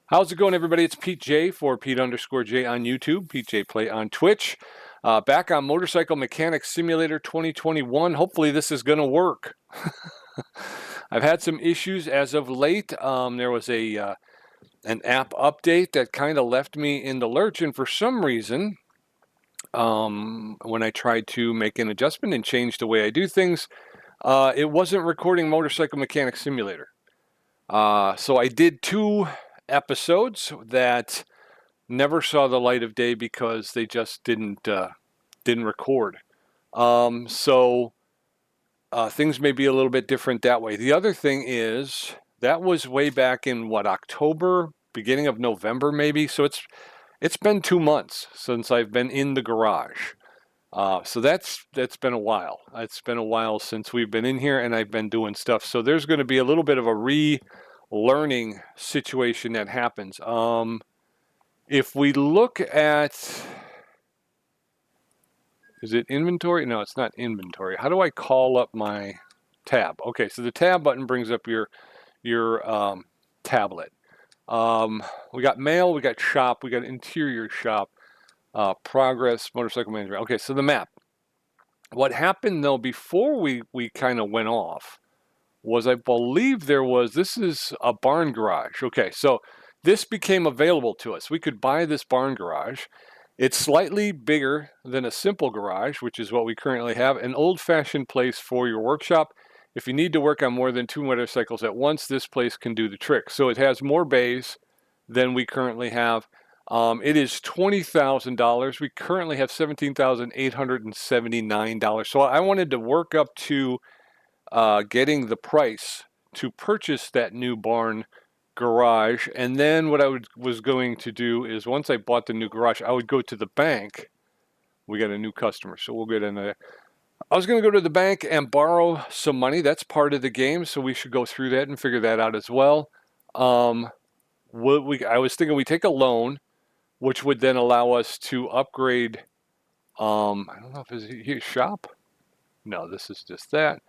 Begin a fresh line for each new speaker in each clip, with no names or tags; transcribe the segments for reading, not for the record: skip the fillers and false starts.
How's it going, everybody? It's Pete J for Pete_J on YouTube, Pete J Play on Twitch. Back on Motorcycle Mechanic Simulator 2021. Hopefully this is going to work. I've had some issues as of late. There was an app update that kind of left me in the lurch, and for some reason, when I tried to make an adjustment and change the way I do things, it wasn't recording Motorcycle Mechanic Simulator. So I did 2 episodes that never saw the light of day because they just didn't record. So things may be a little bit different that way. The other thing is that was way back in October, beginning of November maybe. So it's been 2 months since I've been in the garage. So that's been a while. It's been a while since we've been in here and I've been doing stuff. So there's going to be a little bit of a learning situation that happens. If we look at, is it inventory? No, it's not inventory. How do I call up my tab? Okay, so the tab button brings up your tablet. We got mail, we got shop, we got interior shop, progress, motorcycle management. Okay, so the map. What happened though before we kind of went off was I believe this is a barn garage. Okay, so this became available to us. We could buy this barn garage. It's slightly bigger than a simple garage, which is what we currently have, an old-fashioned place for your workshop. If you need to work on more than 2 motorcycles at once, this place can do the trick. So it has more bays than we currently have. It is $20,000. We currently have $17,879. So I wanted to work up to getting the price to purchase that new barn garage. And then what I was going to do is once I bought the new garage, I would go to the bank. We got a new customer, so we'll get in there. I was going to go to the bank and borrow some money. That's part of the game, so we should go through that and figure that out as well. I was thinking we take a loan, which would then allow us to upgrade. I don't know if it's here, shop. No, this is just that.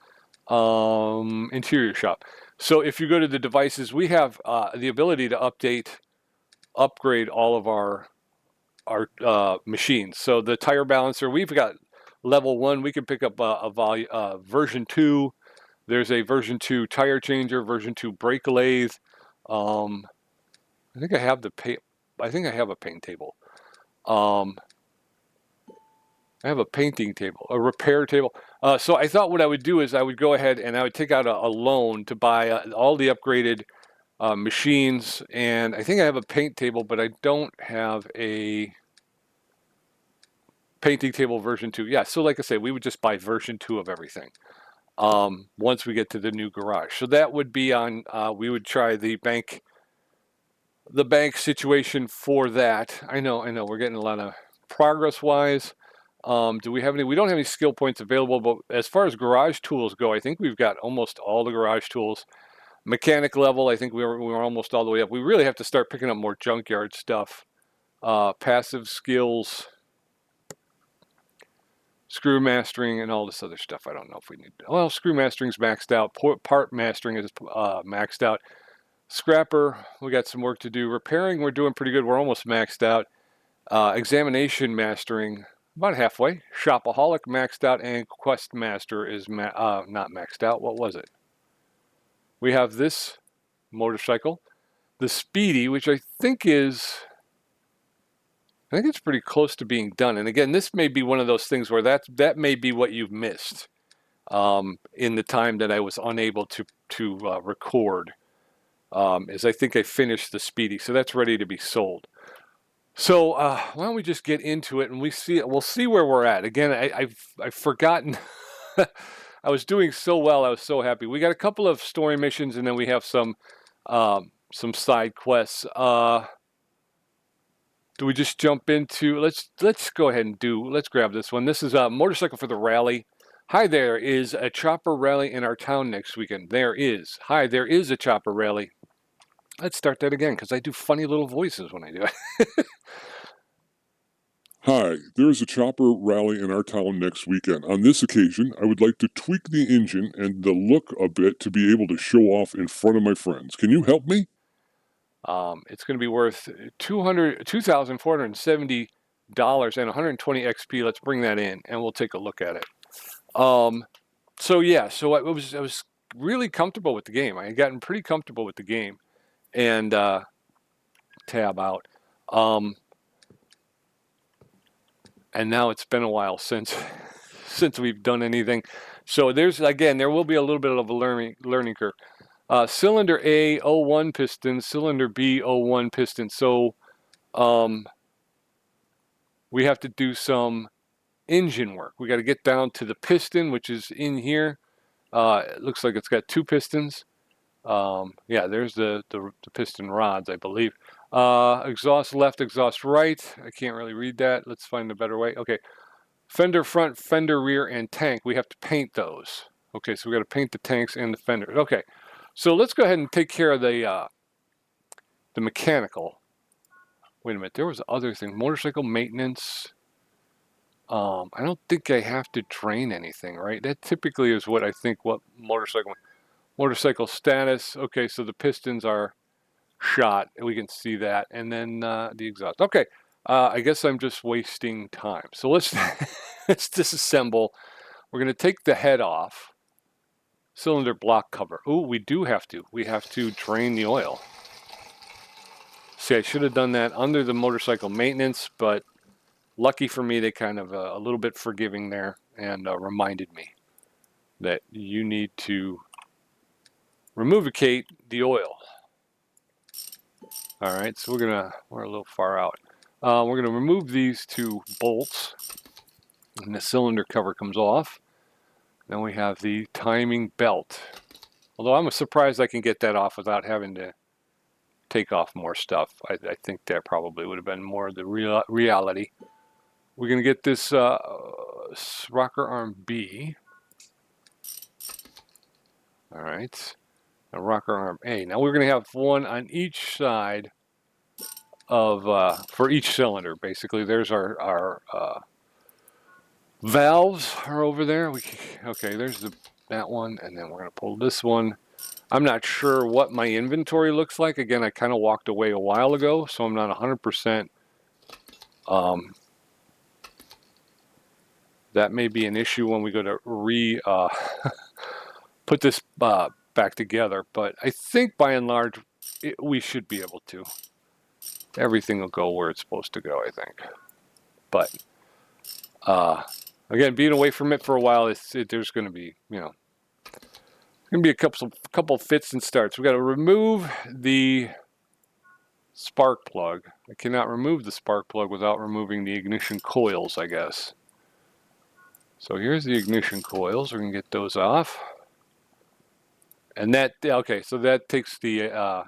Interior shop. So if you go to the devices, we have the ability to upgrade all of our machines. So the tire balancer, we've got level 1. We can pick up version 2. There's a version 2 tire changer, version 2 brake lathe. I think I have I think I have a paint table. I have a painting table, a repair table. So I thought what I would do is I would go ahead and I would take out a loan to buy all the upgraded machines. And I think I have a paint table, but I don't have a painting table version 2. Yeah, so like I say, we would just buy version 2 of everything once we get to the new garage. So that would be on, we would try the bank situation for that. I know, we're getting a lot of progress-wise. Do we have any? We don't have any skill points available, but as far as garage tools go, I think we've got almost all the garage tools. Mechanic level, I think we're almost all the way up. We really have to start picking up more junkyard stuff. Passive skills, screw mastering, and all this other stuff. I don't know if we need. Well, screw mastering's maxed out. Part mastering is maxed out. Scrapper, we got some work to do. Repairing, we're doing pretty good. We're almost maxed out. Examination mastering, about halfway. Shopaholic maxed out, and Quest Master is not maxed out. What was it? We have this motorcycle, the Speedy, which I think it's pretty close to being done. And again, this may be one of those things where that may be what you've missed in the time that I was unable to record. Is I think I finished the Speedy, so that's ready to be sold. So why don't we just get into it and we'll see where we're at. Again, I've forgotten. I was doing so well. I was so happy. We got a couple of story missions and then we have some side quests. Do we just jump into? Let's go ahead and let's grab this one. This is a motorcycle for the rally. Hi, there is a chopper rally in our town next weekend. There is. Hi, there is a chopper rally. Let's start that again because I do funny little voices when I do it.
Hi, there is a chopper rally in our town next weekend. On this occasion, I would like to tweak the engine and the look a bit to be able to show off in front of my friends. Can you help me?
It's going to be worth $2,470 and 120 XP. Let's bring that in and we'll take a look at it. So yeah, so I was really comfortable with the game. I had gotten pretty comfortable with the game, and tab out. And now it's been a while since we've done anything. So there will be a little bit of a learning curve. Cylinder A, 01 piston, cylinder B, 01 piston. So we have to do some engine work. We got to get down to the piston, which is in here. It looks like it's got 2 pistons. Yeah, there's the piston rods, I believe. Exhaust left, exhaust right. I can't really read that. Let's find a better way. Okay. Fender front, fender rear, and tank. We have to paint those. Okay, so we got to paint the tanks and the fenders. Okay, so let's go ahead and take care of the mechanical. Wait a minute, there was other thing. Motorcycle maintenance. I don't think I have to drain anything, right? That typically is what I think. What motorcycle status. Okay, so the pistons are shot. We can see that, and then the exhaust. Okay. I guess I'm just wasting time. So let's let's disassemble. We're going to take the head off. Cylinder block cover. Ooh, we do have to. We have to drain the oil. See, I should have done that under the motorcycle maintenance, but lucky for me, they kind of a little bit forgiving there and reminded me that you need to removicate the oil. All right, so we're a little far out. We're going to remove these 2 bolts, and the cylinder cover comes off. Then we have the timing belt. Although I'm surprised I can get that off without having to take off more stuff. I think that probably would have been more the reality. We're going to get this rocker arm B. All right. A rocker arm A. Now we're going to have one on each side of for each cylinder. Basically, there's our valves are over there. Okay, there's that one, and then we're going to pull this one. I'm not sure what my inventory looks like. Again, I kind of walked away a while ago, so I'm not 100%. That may be an issue when we go to put this back together, but I think by and large we should be able to. Everything will go where it's supposed to go, I think. But again, being away from it for a while, there's going to be, going to be a couple fits and starts. We got to remove the spark plug. I cannot remove the spark plug without removing the ignition coils, I guess. So here's the ignition coils. We're going to get those off. And okay, so that takes the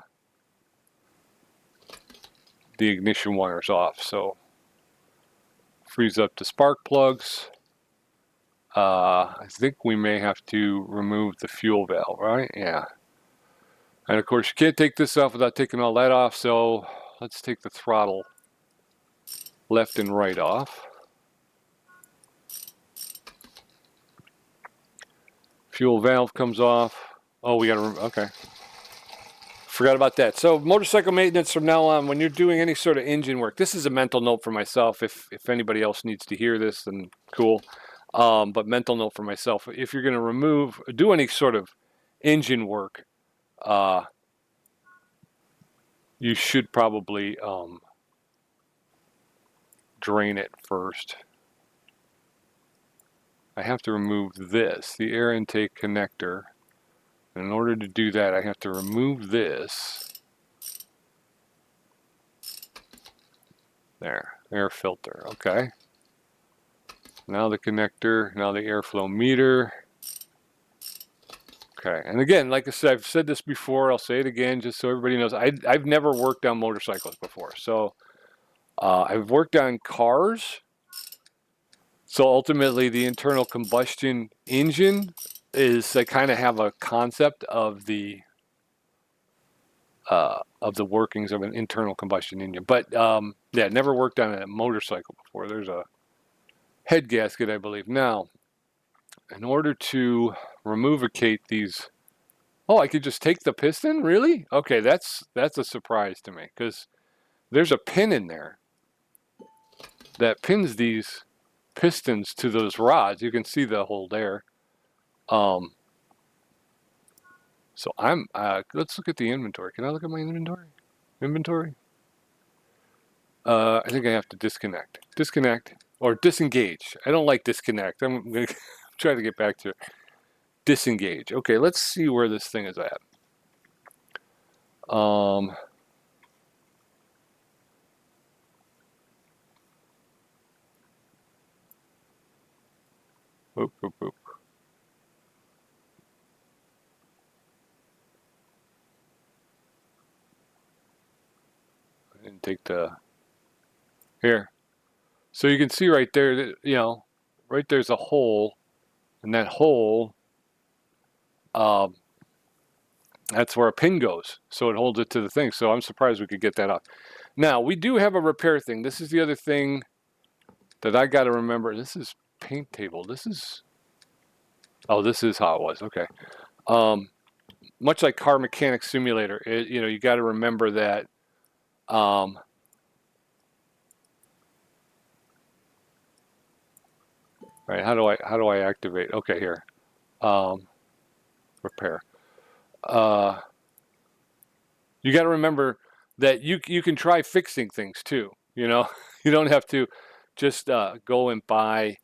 ignition wires off. So frees up the spark plugs. I think we may have to remove the fuel valve, right? Yeah. And of course, you can't take this off without taking all that off. So let's take the throttle left and right off. Fuel valve comes off. Oh, we got to, okay. Forgot about that. So motorcycle maintenance from now on, when you're doing any sort of engine work, this is a mental note for myself. If anybody else needs to hear this, then cool. But mental note for myself, if you're going to do any sort of engine work, you should probably drain it first. I have to remove this, the air intake connector. And in order to do that, I have to remove this. There, air filter, okay. Now the connector, now the airflow meter. Okay, and again, like I said, I've said this before, I'll say it again just so everybody knows. I've never worked on motorcycles before. So I've worked on cars. So ultimately, the internal combustion engine is I kind of have a concept of the workings of an internal combustion engine. But yeah, never worked on a motorcycle before. There's a head gasket, I believe. Now, in order to removicate these Oh, I could just take the piston? Really? Okay, that's a surprise to me, because there's a pin in there that pins these pistons to those rods. You can see the hole there. So let's look at the inventory. Can I look at my inventory? I think I have to disconnect. Disconnect or disengage. I don't like disconnect. I'm going to try to get back to disengage. Okay, let's see where this thing is at. Oop, oop, oop. I didn't take the here. So you can see right there that, you know, right there's a hole, and that hole, that's where a pin goes. So it holds it to the thing. So I'm surprised we could get that off. Now, we do have a repair thing. This is the other thing that I got to remember. This is paint table. This is how it was. Okay. Much like Car Mechanic Simulator, you know, you got to remember that. Right? How do I activate? Okay, here. Repair. You got to remember that you can try fixing things too. You know, you don't have to just go and buy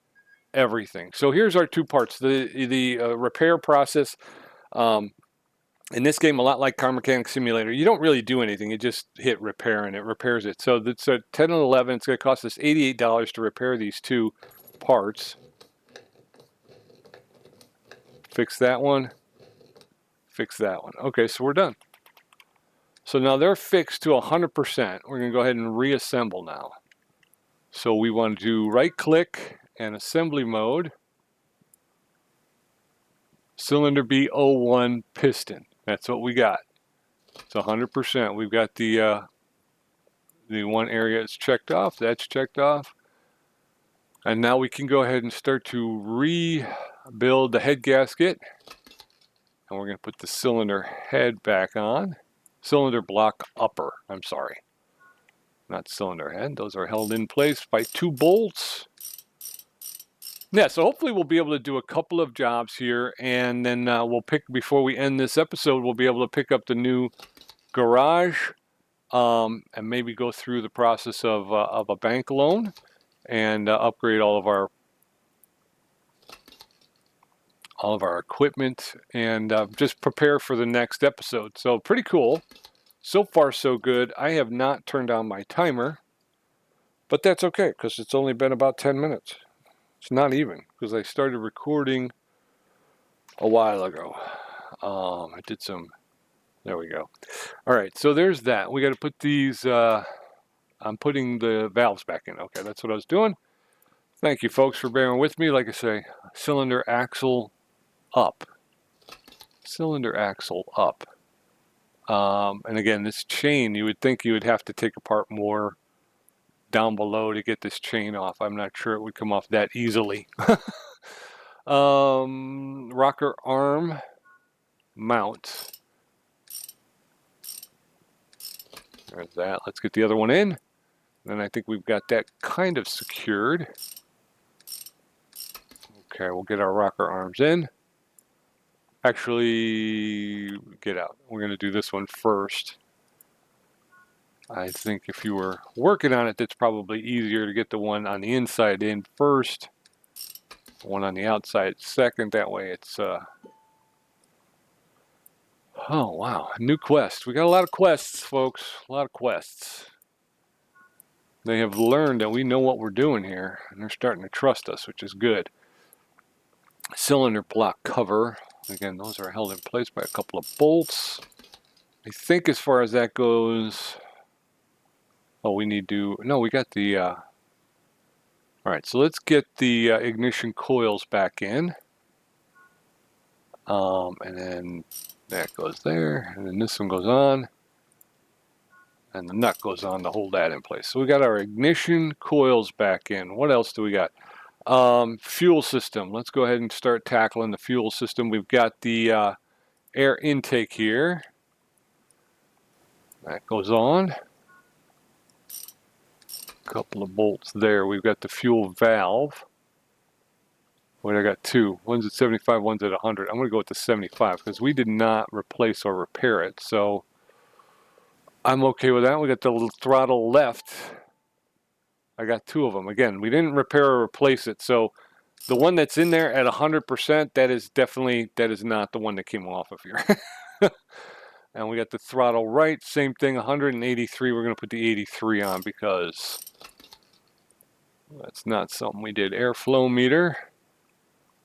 everything. So here's our two parts: the repair process. In this game, a lot like Car Mechanic Simulator, you don't really do anything. You just hit repair and it repairs it. So it's a 10 and 11. It's going to cost us $88 to repair these two parts. Fix that one. Fix that one. Okay, so we're done. So now they're fixed to 100%. We're going to go ahead and reassemble now. So we want to do right-click and assembly mode. Cylinder B01 piston. That's what we got. It's 100%. We've got the one area that's checked off. That's checked off. And now we can go ahead and start to rebuild the head gasket. And we're going to put the cylinder head back on. Cylinder block upper. I'm sorry. Not cylinder head. Those are held in place by 2 bolts. Yeah, so hopefully we'll be able to do a couple of jobs here, and then we'll pick, before we end this episode, we'll be able to pick up the new garage and maybe go through the process of a bank loan and upgrade all of our equipment and just prepare for the next episode. So pretty cool. So far, so good. I have not turned on my timer, but that's okay because it's only been about 10 minutes. It's not even, because I started recording a while ago. I did some, there we go. All right, so there's that. We got to put these, I'm putting the valves back in. Okay, that's what I was doing. Thank you, folks, for bearing with me. Like I say, cylinder axle up. Cylinder axle up. And again, this chain, you would think you would have to take apart more down below to get this chain off. I'm not sure it would come off that easily. Rocker arm mount. There's that. Let's get the other one in. And I think we've got that kind of secured. Okay, we'll get our rocker arms in. Actually, get out. We're going to do this one first. I think if you were working on it, that's probably easier to get the one on the inside in first, one on the outside second. That way it's, oh wow, new quest. We got a lot of quests, folks, a lot of quests. They have learned that we know what we're doing here, and they're starting to trust us, which is good. Cylinder block cover. Again, those are held in place by a couple of bolts. I think as far as that goes, oh, we need to, no, we got the, all right, so let's get the ignition coils back in. And then that goes there, and then this one goes on, and the nut goes on to hold that in place. So we got our ignition coils back in. What else do we got? Fuel system. Let's go ahead and start tackling the fuel system. We've got the air intake here. That goes on. Couple of bolts there. We've got the fuel valve. Wait, I got two. One's at 75, one's at 100. I'm going to go with the 75 because we did not replace or repair it. So I'm okay with that. We got the little throttle left. I got two of them. Again, we didn't repair or replace it. So the one that's in there at 100%, that is not the one that came off of here. And we got the throttle right. Same thing, 183. We're going to put the 83 on because that's not something we did. Airflow meter.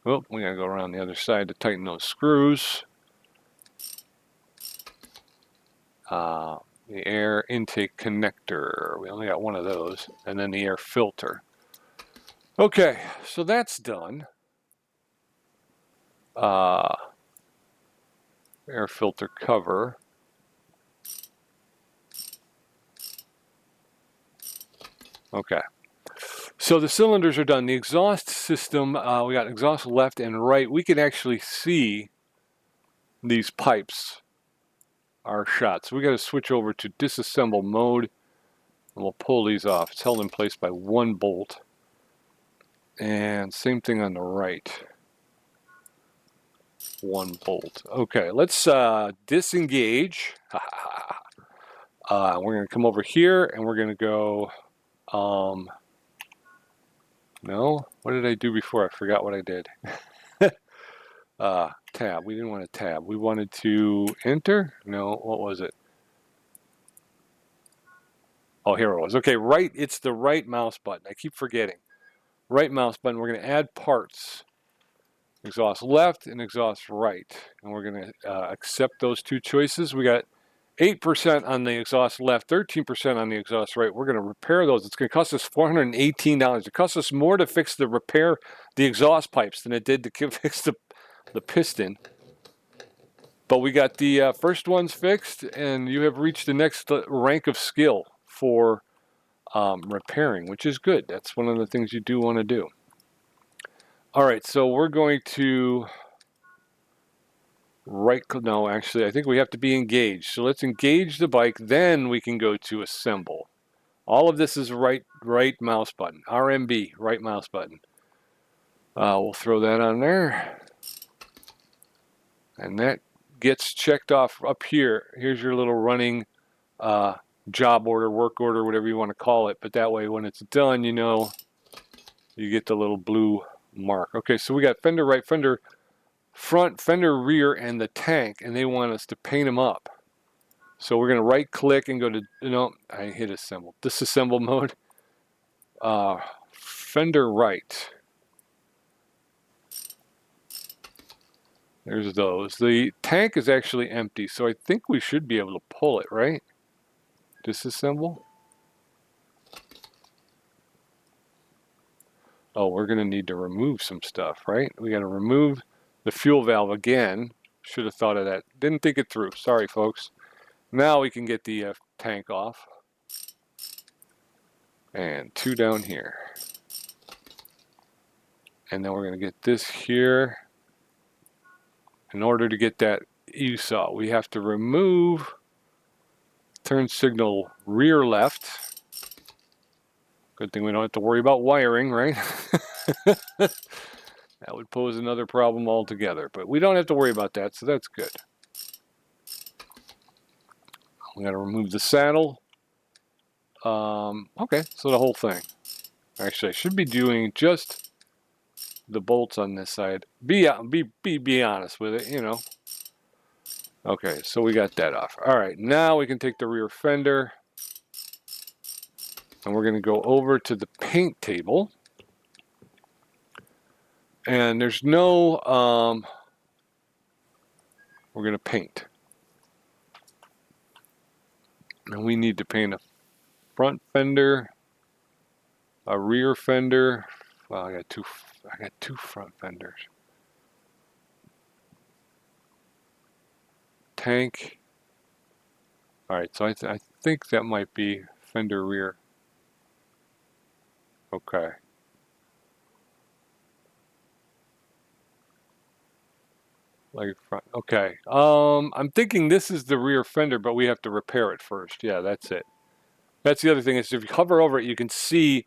Oh, we gotta go around the other side to tighten those screws. The air intake connector. We only got one of those. And then the air filter. Okay, so that's done. Air filter cover. Okay. So the cylinders are done. The exhaust system, we got exhaust left and right. We can actually see these pipes are shot. So we got to switch over to disassemble mode, and we'll pull these off. It's held in place by one bolt. And same thing on the right. One bolt. Okay, let's disengage. We're going to come over here, and we're going to go... no, what did I do before? I forgot what I did. Tab. We didn't want to tab. We wanted to enter. No, what was it? Oh, here it was. Okay, right. It's the right mouse button. I keep forgetting. Right mouse button. We're going to add parts. Exhaust left and exhaust right. And we're going to accept those two choices. We got 8% on the exhaust left, 13% on the exhaust right. We're going to repair those. It's going to cost us $418. It costs us more to fix the exhaust pipes than it did to fix the piston. But we got the first ones fixed, and you have reached the next rank of skill for repairing, which is good. That's one of the things you do want to do. All right, so we're going to no, actually, I think we have to be engaged. So let's engage the bike, then we can go to assemble. All of this is right mouse button, RMB, right mouse button. We'll throw that on there. And that gets checked off up here. Here's your little running job order, work order, whatever you want to call it. But that way, when it's done, you know, you get the little blue mark. Okay, so we got fender right, fender front, fender rear, and the tank, and they want us to paint them up. So we're going to right click and go to, I hit assemble. Disassemble mode. Fender right. There's those. The tank is actually empty, so I think we should be able to pull it, right? Disassemble. Oh, we're going to need to remove some stuff, right? We got to remove the fuel valve again. Should have thought of that. Didn't think it through. Sorry, folks. Now we can get the tank off. And two down here. And then we're going to get this here. In order to get that you saw, we have to remove turn signal rear left. Good thing we don't have to worry about wiring, right? That would pose another problem altogether, but we don't have to worry about that, so that's good. We got to remove the saddle. Okay, so the whole thing. Actually, I should be doing just the bolts on this side. Be honest with it, you know. Okay, so we got that off. All right, now we can take the rear fender, and we're going to go over to the paint table. And there's no, we're going to paint. And we need to paint a front fender, a rear fender. Well, I got two front fenders. Tank. All right, so I think that might be fender rear. Okay. Like front. Okay. I'm thinking this is the rear fender, but we have to repair it first. Yeah, that's it. That's the other thing is if you hover over it, you can see.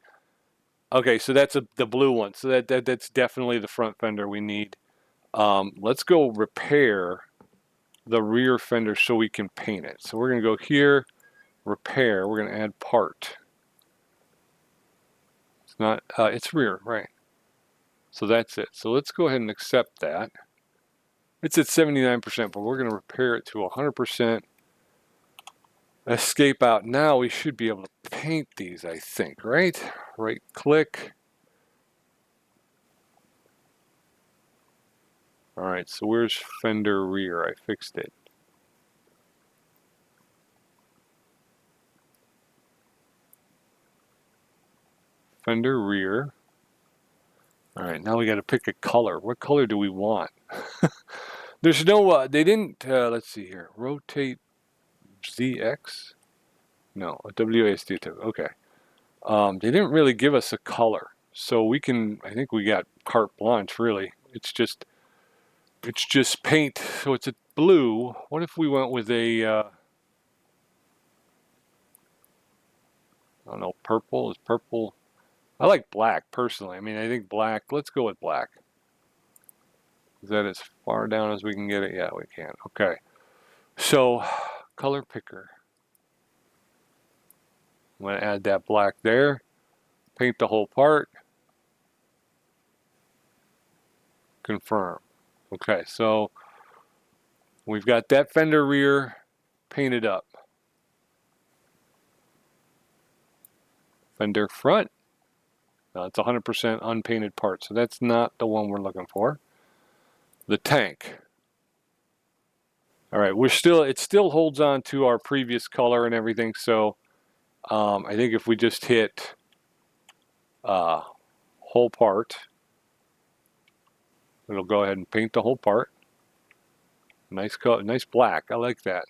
Okay, so that's the blue one. So that's definitely the front fender we need. Let's go repair the rear fender so we can paint it. So we're gonna go here, repair. We're gonna add part. It's not. It's rear, right? So that's it. So let's go ahead and accept that. It's at 79%, but we're gonna repair it to 100%. Escape out. Now we should be able to paint these, I think, right? Right click. All right, so where's fender rear? I fixed it. Fender rear. All right, now we got to pick a color. What color do we want? There's no, they didn't, let's see here. Rotate ZX? No, WASD. Okay. They didn't really give us a color. So we can, I think we got carte blanche, really. It's just paint. So it's a blue. What if we went with a, I don't know, purple? Is purple? I like black, personally. I mean, I think black, let's go with black. Is that as far down as we can get it? Yeah, we can. Okay. So, color picker. I'm going to add that black there. Paint the whole part. Confirm. Okay, so we've got that fender rear painted up. Fender front. Now it's 100% unpainted part, so that's not the one we're looking for. The tank. All right, it still holds on to our previous color and everything, so I think if we just hit whole part, it'll go ahead and paint the whole part. Nice color, nice black. I like that.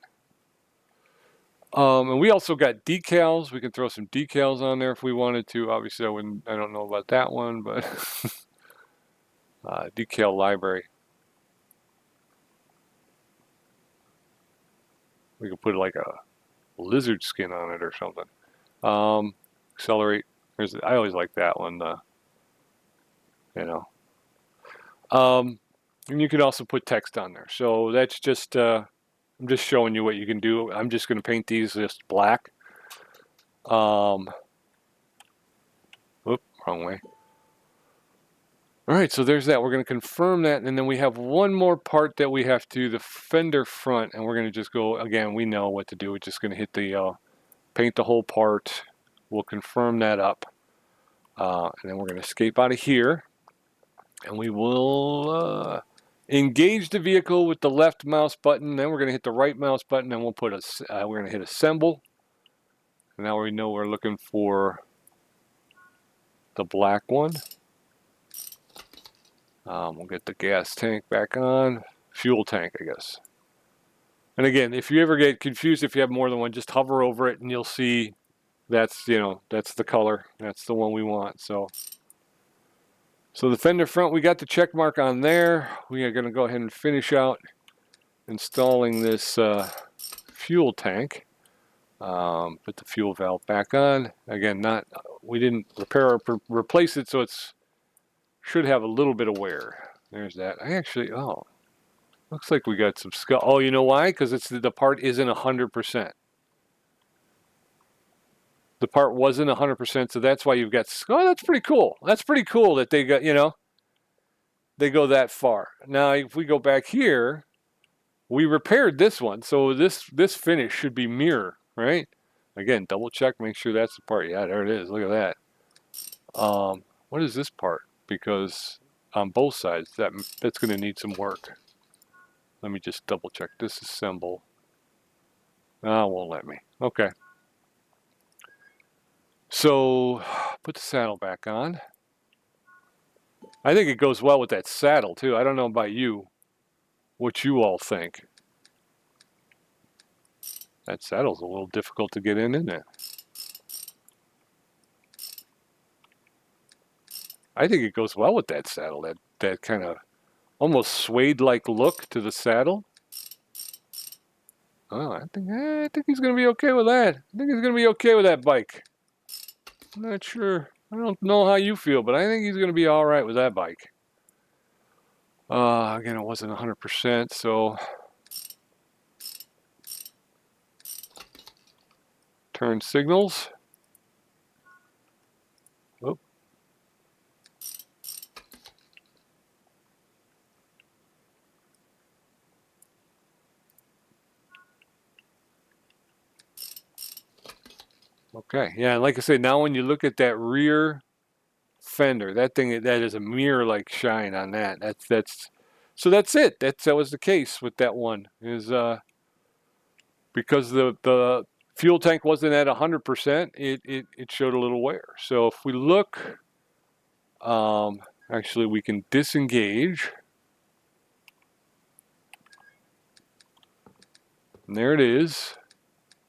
And we also got decals. We can throw some decals on there if we wanted to. Obviously, I don't know about that one, but decal library. We could put like a lizard skin on it or something. Accelerate. I always like that one. You know. And you can also put text on there. So that's just, I'm just showing you what you can do. I'm just going to paint these just black. Whoop, wrong way. All right, so there's that. We're going to confirm that, and then we have one more part that we have to, the fender front, and we're going to just go, again, we know what to do. We're just going to hit the, paint the whole part. We'll confirm that up, and then we're going to escape out of here, and we will engage the vehicle with the left mouse button. Then we're going to hit the right mouse button, and we'll put we're going to hit assemble. And now we know we're looking for the black one. We'll get the gas tank back on. Fuel tank, I guess. And again, if you ever get confused, if you have more than one, just hover over it and you'll see that's, that's the color. That's the one we want. So the fender front, we got the check mark on there. We are going to go ahead and finish out installing this fuel tank. Put the fuel valve back on. Again, we didn't repair or replace it, so it's should have a little bit of wear. There's that. Looks like we got some scuff. Oh, you know why? Because the part isn't 100%. The part wasn't 100%, so that's why you've got. Oh, that's pretty cool. That's pretty cool that they got. They go that far. Now, if we go back here, we repaired this one, so this finish should be mirror, right? Again, double check, make sure that's the part. Yeah, there it is. Look at that. What is this part? Because on both sides, that's going to need some work. Let me just double check. Disassemble. Oh, it won't let me. Okay. So, put the saddle back on. I think it goes well with that saddle, too. I don't know about you, what you all think. That saddle's a little difficult to get in, isn't it? I think it goes well with that saddle, that kind of almost suede-like look to the saddle. Oh, I think he's gonna be okay with that. I think he's gonna be okay with that bike. I'm not sure. I don't know how you feel, but I think he's gonna be all right with that bike. Again, it wasn't 100%, so turn signals. Oh. Okay, yeah, like I said, now when you look at that rear fender, that is a mirror-like shine on that. So that's it. That was the case with that one. Is because the fuel tank wasn't at 100%, it showed a little wear. So if we look, actually we can disengage. And there it is.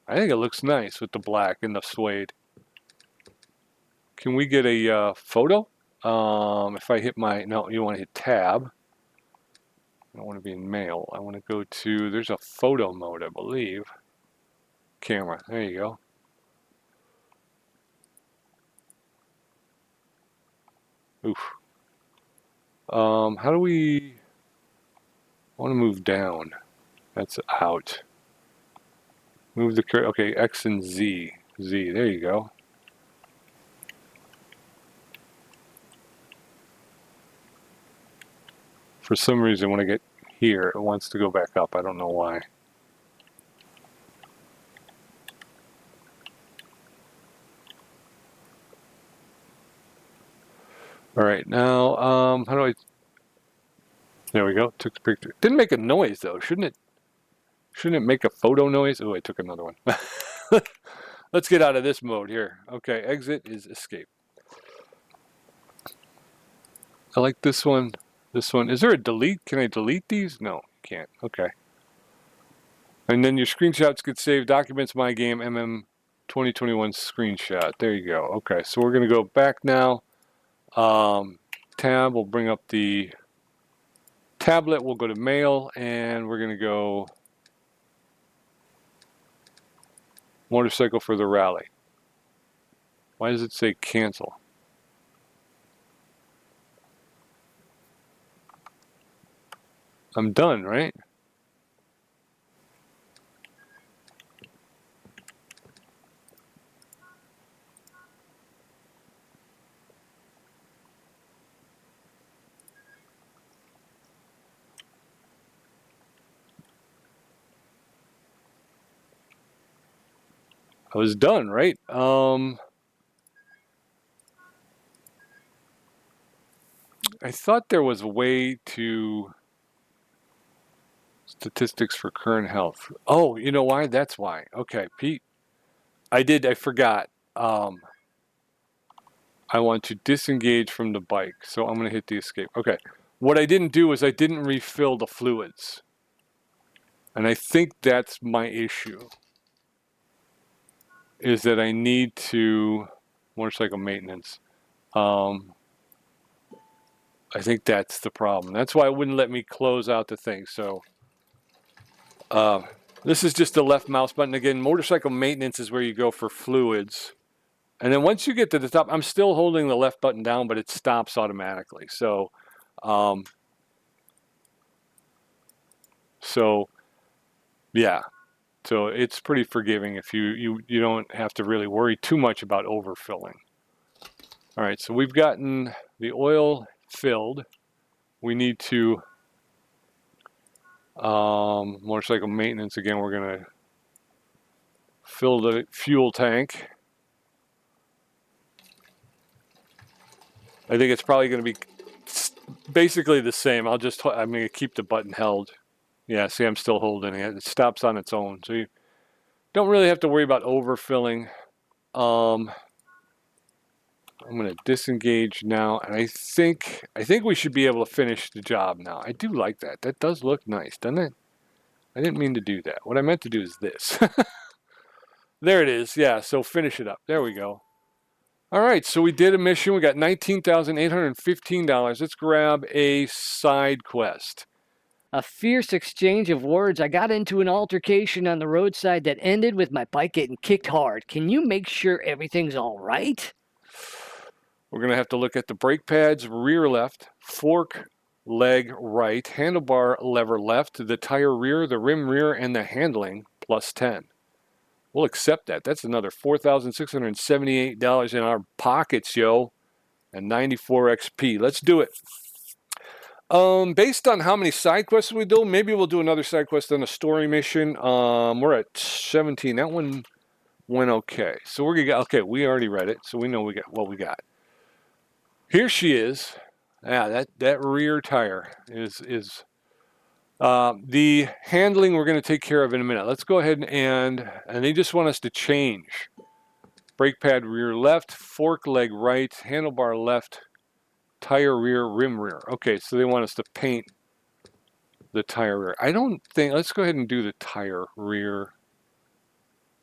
I think it looks nice with the black and the suede. Can we get a photo? If I hit no, you want to hit tab. I don't want to be in mail. I want to go to, there's a photo mode, I believe. Camera, there you go. Oof. How do we, I want to move down. That's out. Move the, okay, X and Z. Z, there you go. For some reason, when I get here, it wants to go back up. I don't know why. All right, now, how do I, there we go, took the picture. Didn't make a noise though, shouldn't it? Shouldn't it make a photo noise? Oh, I took another one. Let's get out of this mode here. Okay, exit is escape. I like this one. This one. Is there a delete? Can I delete these? No, you can't. Okay. And then your screenshots get saved. Documents my game MM 2021 screenshot. There you go. Okay, so we're going to go back now. Tab will bring up the tablet. We'll go to mail and we're going to go motorcycle for the rally. Why does it say cancel? I'm done, right? I was done, right? I thought there was a way to statistics for current health. Oh, you know why? That's why. Okay, Pete. I forgot. I want to disengage from the bike, so I'm going to hit the escape. Okay. What I didn't do is I didn't refill the fluids. And I think that's my issue. Is that I need to motorcycle maintenance. I think that's the problem. That's why it wouldn't let me close out the thing. So this is just the left mouse button. Again, motorcycle maintenance is where you go for fluids. And then once you get to the top, I'm still holding the left button down, but it stops automatically. So, yeah. So it's pretty forgiving if you don't have to really worry too much about overfilling. All right, so we've gotten the oil filled. We need to motorcycle maintenance again. We're gonna fill the fuel tank. I think it's probably going to be basically the same. I'm going to keep the button held. Yeah, see, I'm still holding it. It stops on its own. So you don't really have to worry about overfilling. I'm going to disengage now. And I think we should be able to finish the job now. I do like that. That does look nice, doesn't it? I didn't mean to do that. What I meant to do is this. There it is. Yeah, so finish it up. There we go. All right, so we did a mission. We got $19,815. Let's grab a side quest.
A fierce exchange of words. I got into an altercation on the roadside that ended with my bike getting kicked hard. Can you make sure everything's all right?
We're going to have to look at the brake pads, rear left, fork, leg right, handlebar lever left, the tire rear, the rim rear, and the handling plus 10. We'll accept that. That's another $4,678 in our pockets, yo, and 94 XP. Let's do it. Based on how many side quests we do, maybe we'll do another side quest on a story mission. We're at 17. That one went okay. So we're gonna okay. We already read it, so we know we got what we got. Here she is. Yeah, that rear tire is the handling we're going to take care of in a minute. Let's go ahead and they just want us to change. Brake pad rear left, fork leg right, handlebar left, tire rear, rim rear. Okay, so they want us to paint the tire rear. I don't think, let's go ahead and do the tire rear.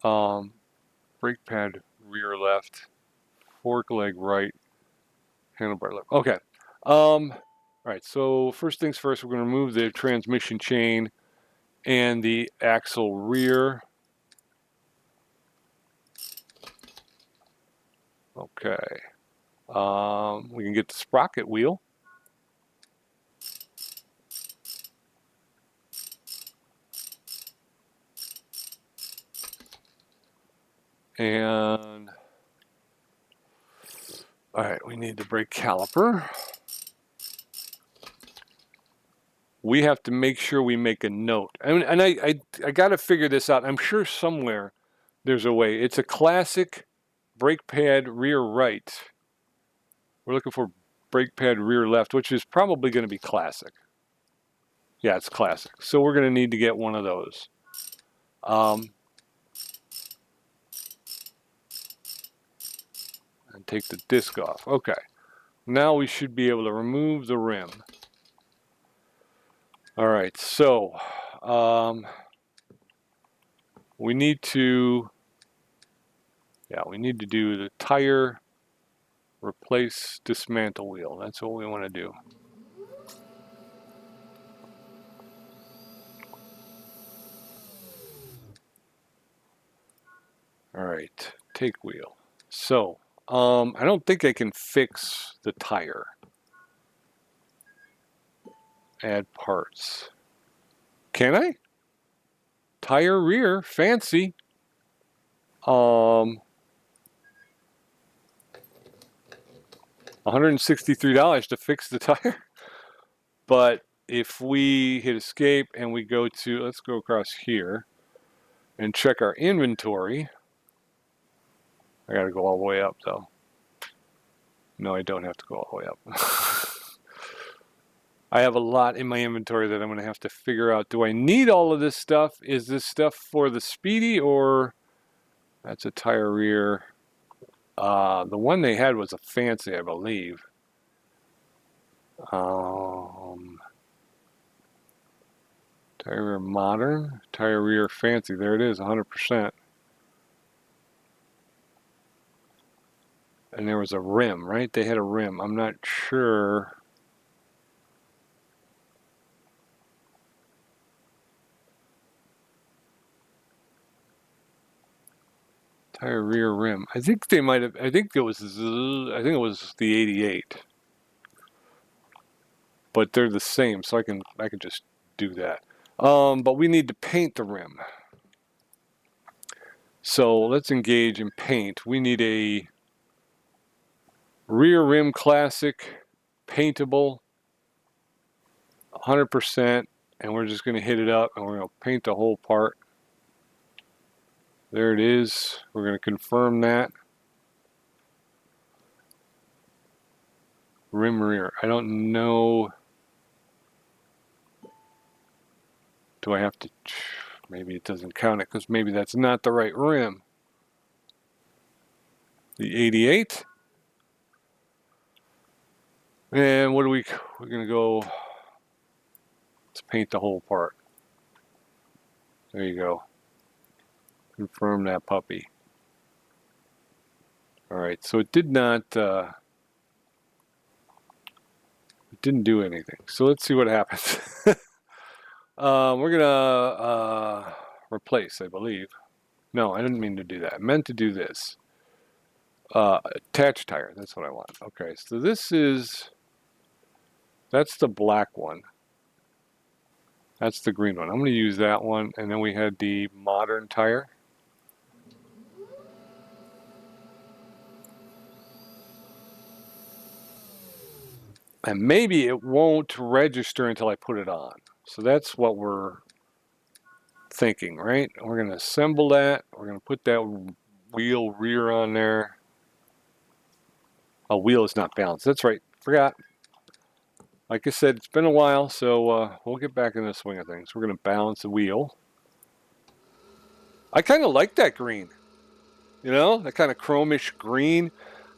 Brake pad rear left, fork leg right, handlebar left. Okay. All right, so first things first, we're going to remove the transmission chain and the axle rear. Okay. We can get the sprocket wheel. And all right, we need the brake caliper. We have to make sure we make a note. And I got to figure this out. I'm sure somewhere there's a way. It's a classic brake pad rear right. We're looking for brake pad rear left, which is probably going to be classic. Yeah, it's classic. So we're going to need to get one of those. And take the disc off. Okay. Now we should be able to remove the rim. All right, so we need to do the tire replace dismantle wheel. That's what we want to do. All right, take wheel. So I don't think I can fix the tire. Add parts. Can I? Tire rear, fancy. $163 to fix the tire. But if we hit escape and we go to, let's go across here and check our inventory. I gotta go all the way up though. No, I don't have to go all the way up. I have a lot in my inventory that I'm going to have to figure out. Do I need all of this stuff? Is this stuff for the Speedy or that's a tire rear? The one they had was a fancy, I believe. Tire rear modern, tire rear fancy. There it is, 100%. And there was a rim, right? They had a rim. I'm not sure. Tire rear rim. I think they might have. I think it was the 88. But they're the same, so I can just do that. But we need to paint the rim. So let's engage in paint. We need a rear rim classic, paintable, 100%, and we're just going to hit it up and we're going to paint the whole part. There it is. We're going to confirm that. Rim rear. I don't know. Do I have to? Maybe it doesn't count it because maybe that's not the right rim. The 88. And what do we're going to go. Let's paint the whole part. There you go. Confirm that puppy. All right, so it did not, it didn't do anything. So let's see what happens. We're gonna replace, I believe. No, I didn't mean to do that. I meant to do this. Attach tire, that's what I want. Okay, so this is, that's the black one. That's the green one. I'm gonna use that one, and then we had the modern tire. And maybe it won't register until I put it on. So that's what we're thinking, right? We're going to assemble that. We're going to put that wheel rear on there. A wheel is not balanced. That's right. Forgot. Like I said, it's been a while, so we'll get back in the swing of things. We're going to balance the wheel. I kind of like that green. You know, that kind of chromish green.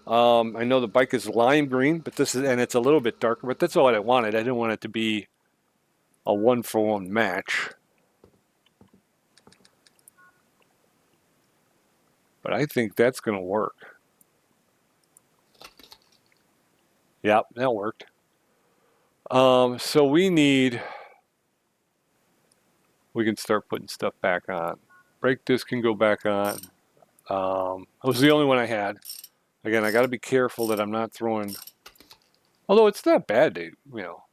I know the bike is lime green, but this is, and it's a little bit darker, but that's all I wanted. I didn't want it to be a 1-for-1 match. But I think that's going to work. Yep, that worked. So we can start putting stuff back on. Brake disc can go back on. It was the only one I had. Again, I got to be careful that I'm not throwing, although it's not bad, you know.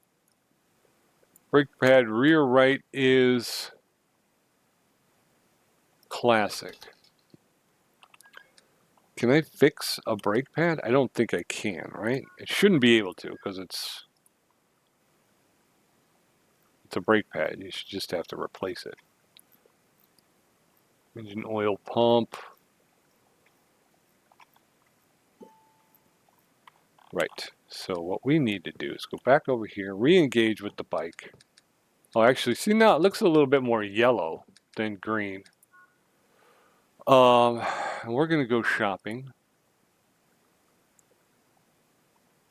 Brake pad rear right is classic. Can I fix a brake pad? I don't think I can, right? It shouldn't be able to because it's a brake pad. You should just have to replace it. Engine oil pump. Right. So what we need to do is go back over here, re-engage with the bike. Oh, actually, see now it looks a little bit more yellow than green. And we're going to go shopping.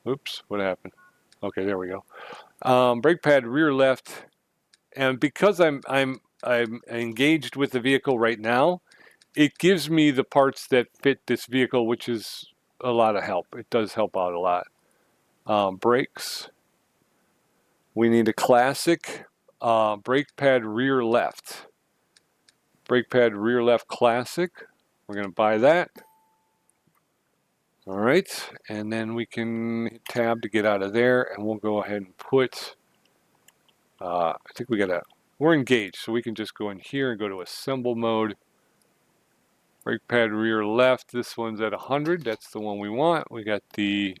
Oops, what happened? Okay, there we go. Brake pad rear left, and because I'm engaged with the vehicle right now, it gives me the parts that fit this vehicle, which is a lot of help. It does help out a lot. Brakes. We need a classic brake pad rear left. Brake pad rear left classic. We're going to buy that. All right, and then we can hit tab to get out of there, and we'll go ahead and put, I think we're engaged, so we can just go in here and go to assemble mode. Brake pad rear left, this one's at 100, that's the one we want. We got the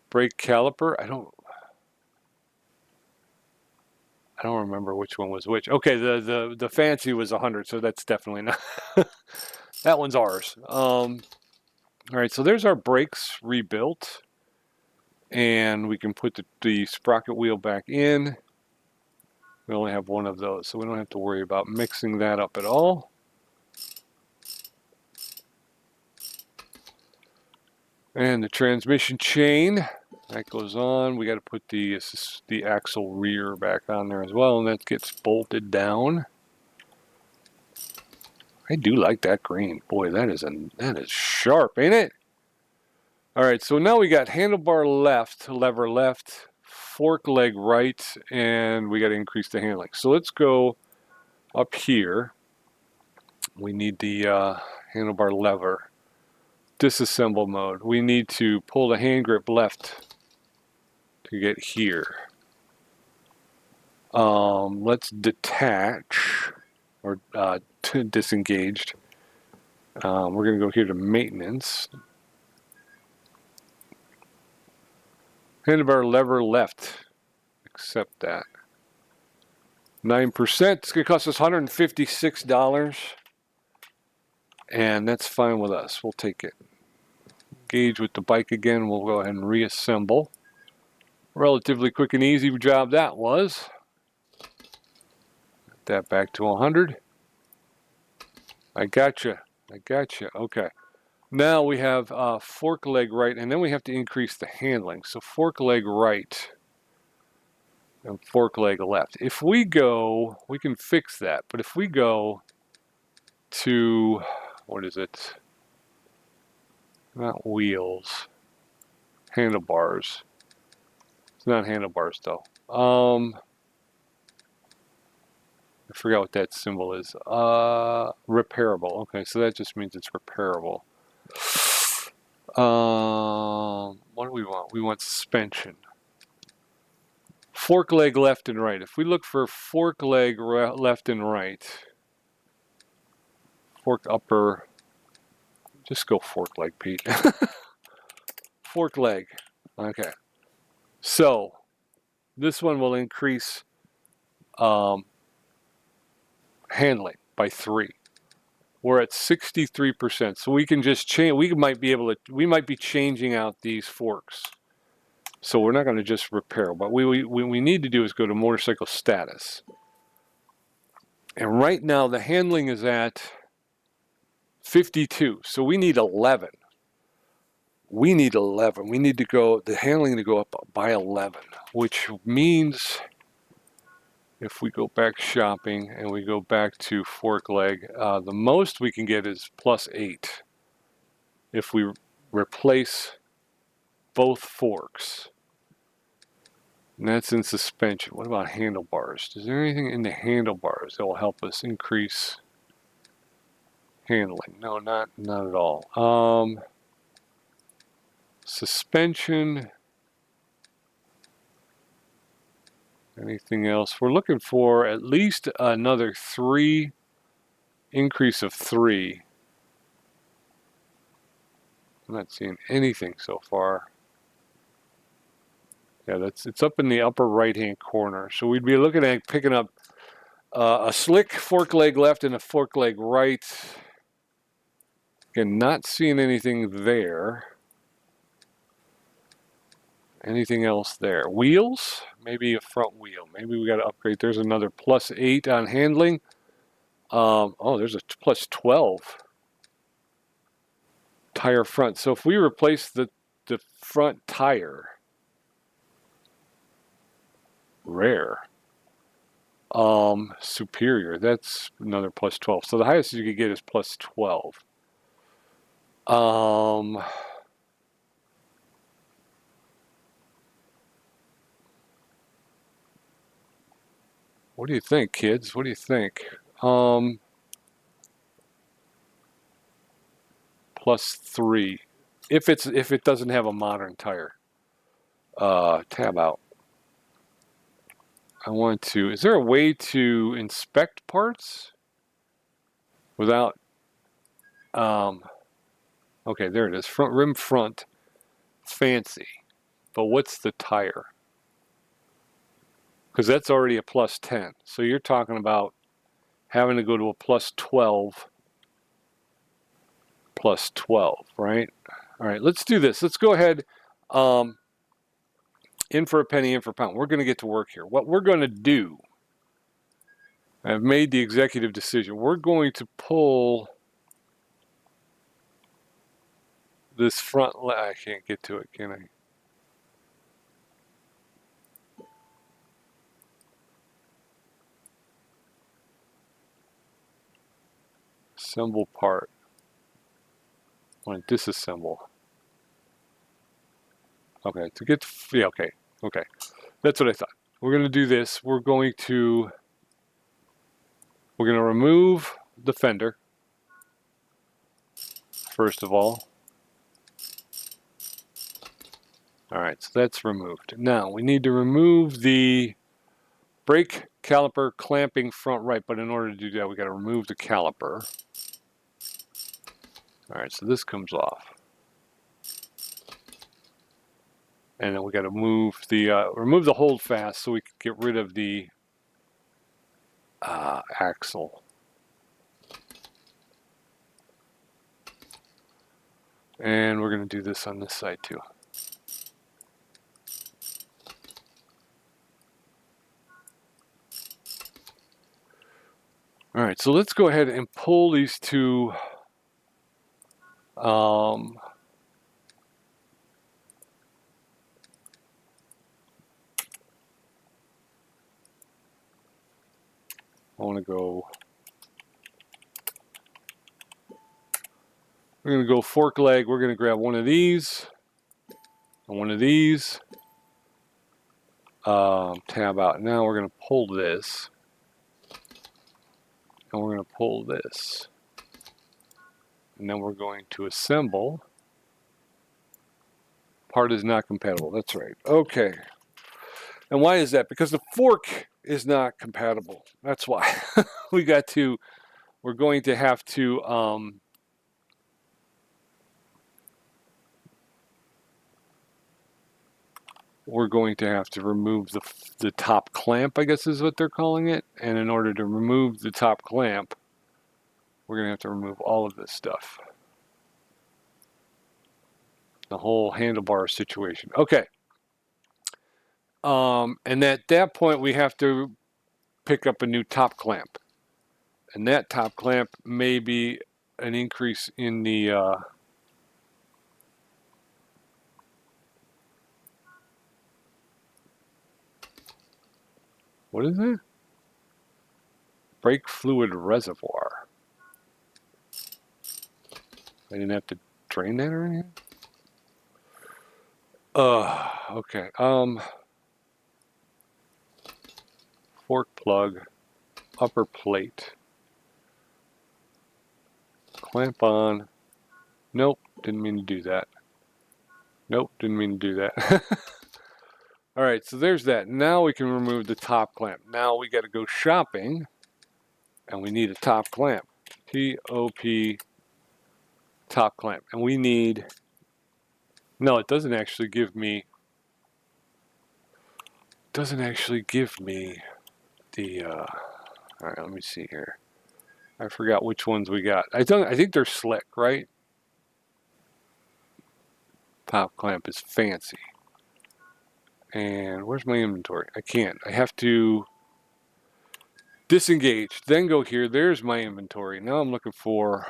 brake caliper. I don't remember which one was which. Okay, the fancy was 100, so that's definitely not, that one's ours. All right, so there's our brakes rebuilt, and we can put the sprocket wheel back in. We only have one of those, so we don't have to worry about mixing that up at all. And the transmission chain, that goes on. We got to put the axle rear back on there as well, and that gets bolted down. I do like that green. Boy, that is sharp, ain't it? All right, so now we got handlebar left, lever left, fork leg right, and we got to increase the handling. So let's go up here. We need the handlebar lever. Disassemble mode. We need to pull the hand grip left to get here. Let's detach or disengaged. We're going to go here to maintenance. Handlebar lever left. Accept that. 9%. It's going to cost us $156. And that's fine with us. We'll take it. Engage with the bike again. We'll go ahead and reassemble. Relatively quick and easy job that was. Get that back to 100. I gotcha. Okay. Now we have fork leg right, and then we have to increase the handling. So fork leg right and fork leg left. If we go, we can fix that. But if we go to, what is it? Not wheels. Handlebars. It's not handlebars though. I forgot what that symbol is. Repairable. Okay, so that just means it's repairable. What do we want? We want suspension. Fork leg left and right. If we look for fork leg left and right, fork upper, just go fork leg, Pete. Fork leg. Okay. So this one will increase handling by 3. We're at 63%, so we can just change. We might be changing out these forks. So we're not going to just repair. What we need to do is go to motorcycle status. And right now the handling is at 52, so we need 11. We need 11. We need to go, the handling to go up by 11, which means if we go back shopping and we go back to fork leg, the most we can get is +8 if we replace both forks. And that's in suspension. What about handlebars? Is there anything in the handlebars that will help us increase handling? No, not at all. Suspension. Anything else? We're looking for at least another 3, increase of 3. I'm not seeing anything so far. Yeah, it's up in the upper right-hand corner. So we'd be looking at picking up a slick fork leg left and a fork leg right. Again, not seeing anything there. Anything else there? Wheels? Maybe a front wheel. Maybe we got to upgrade. There's another +8 on handling. Oh, there's a +12. Tire front. So if we replace the front tire, rare. Superior. That's another +12. So the highest you could get is +12. What do you think, kids? What do you think? +3. If it doesn't have a modern tire. Tab out. I want to. Is there a way to inspect parts without? Okay, there it is. Front rim front, fancy. But what's the tire? Because that's already a +10. So you're talking about having to go to a +12. +12, right? All right, let's do this. Let's go ahead. In for a penny, in for a pound. We're going to get to work here. What we're going to do, I've made the executive decision. We're going to pull this front. I can't get to it, can I? Assemble part. I want to disassemble. Okay, to get, yeah, okay. That's what I thought. We're going to do this. We're going to remove the fender, first of all. All right, so that's removed. Now, we need to remove the brake caliper clamping front right, but in order to do that, we got to remove the caliper. All right, so this comes off. And then we got to remove the hold fast so we can get rid of the axle. And we're going to do this on this side too. All right, so let's go ahead and pull these two I want to go We're going to go fork leg. We're going to grab one of these and one of these. Tab out. Now we're going to pull this. And we're going to pull this. And then we're going to assemble. Part is not compatible. That's right. Okay. And why is that? Because the fork is not compatible. That's why. We're going to have to, remove the top clamp, I guess is what they're calling it. And in order to remove the top clamp, we're going to have to remove all of this stuff. The whole handlebar situation. Okay. And at that point, we have to pick up a new top clamp. And that top clamp may be an increase in the what is it? Brake fluid reservoir. I didn't have to drain that or anything? Okay. Fork plug, upper plate. Clamp on. Nope, didn't mean to do that. Nope, didn't mean to do that. All right, so there's that. Now we can remove the top clamp. Now we got to go shopping, and we need a top clamp. T-O-P, top clamp. And we need, no, it doesn't actually give me the, all right, let me see here. I forgot which ones we got. I think they're slick, right? Top clamp is fancy. And where's my inventory? I can't. I have to disengage, then go here. There's my inventory. Now I'm looking for,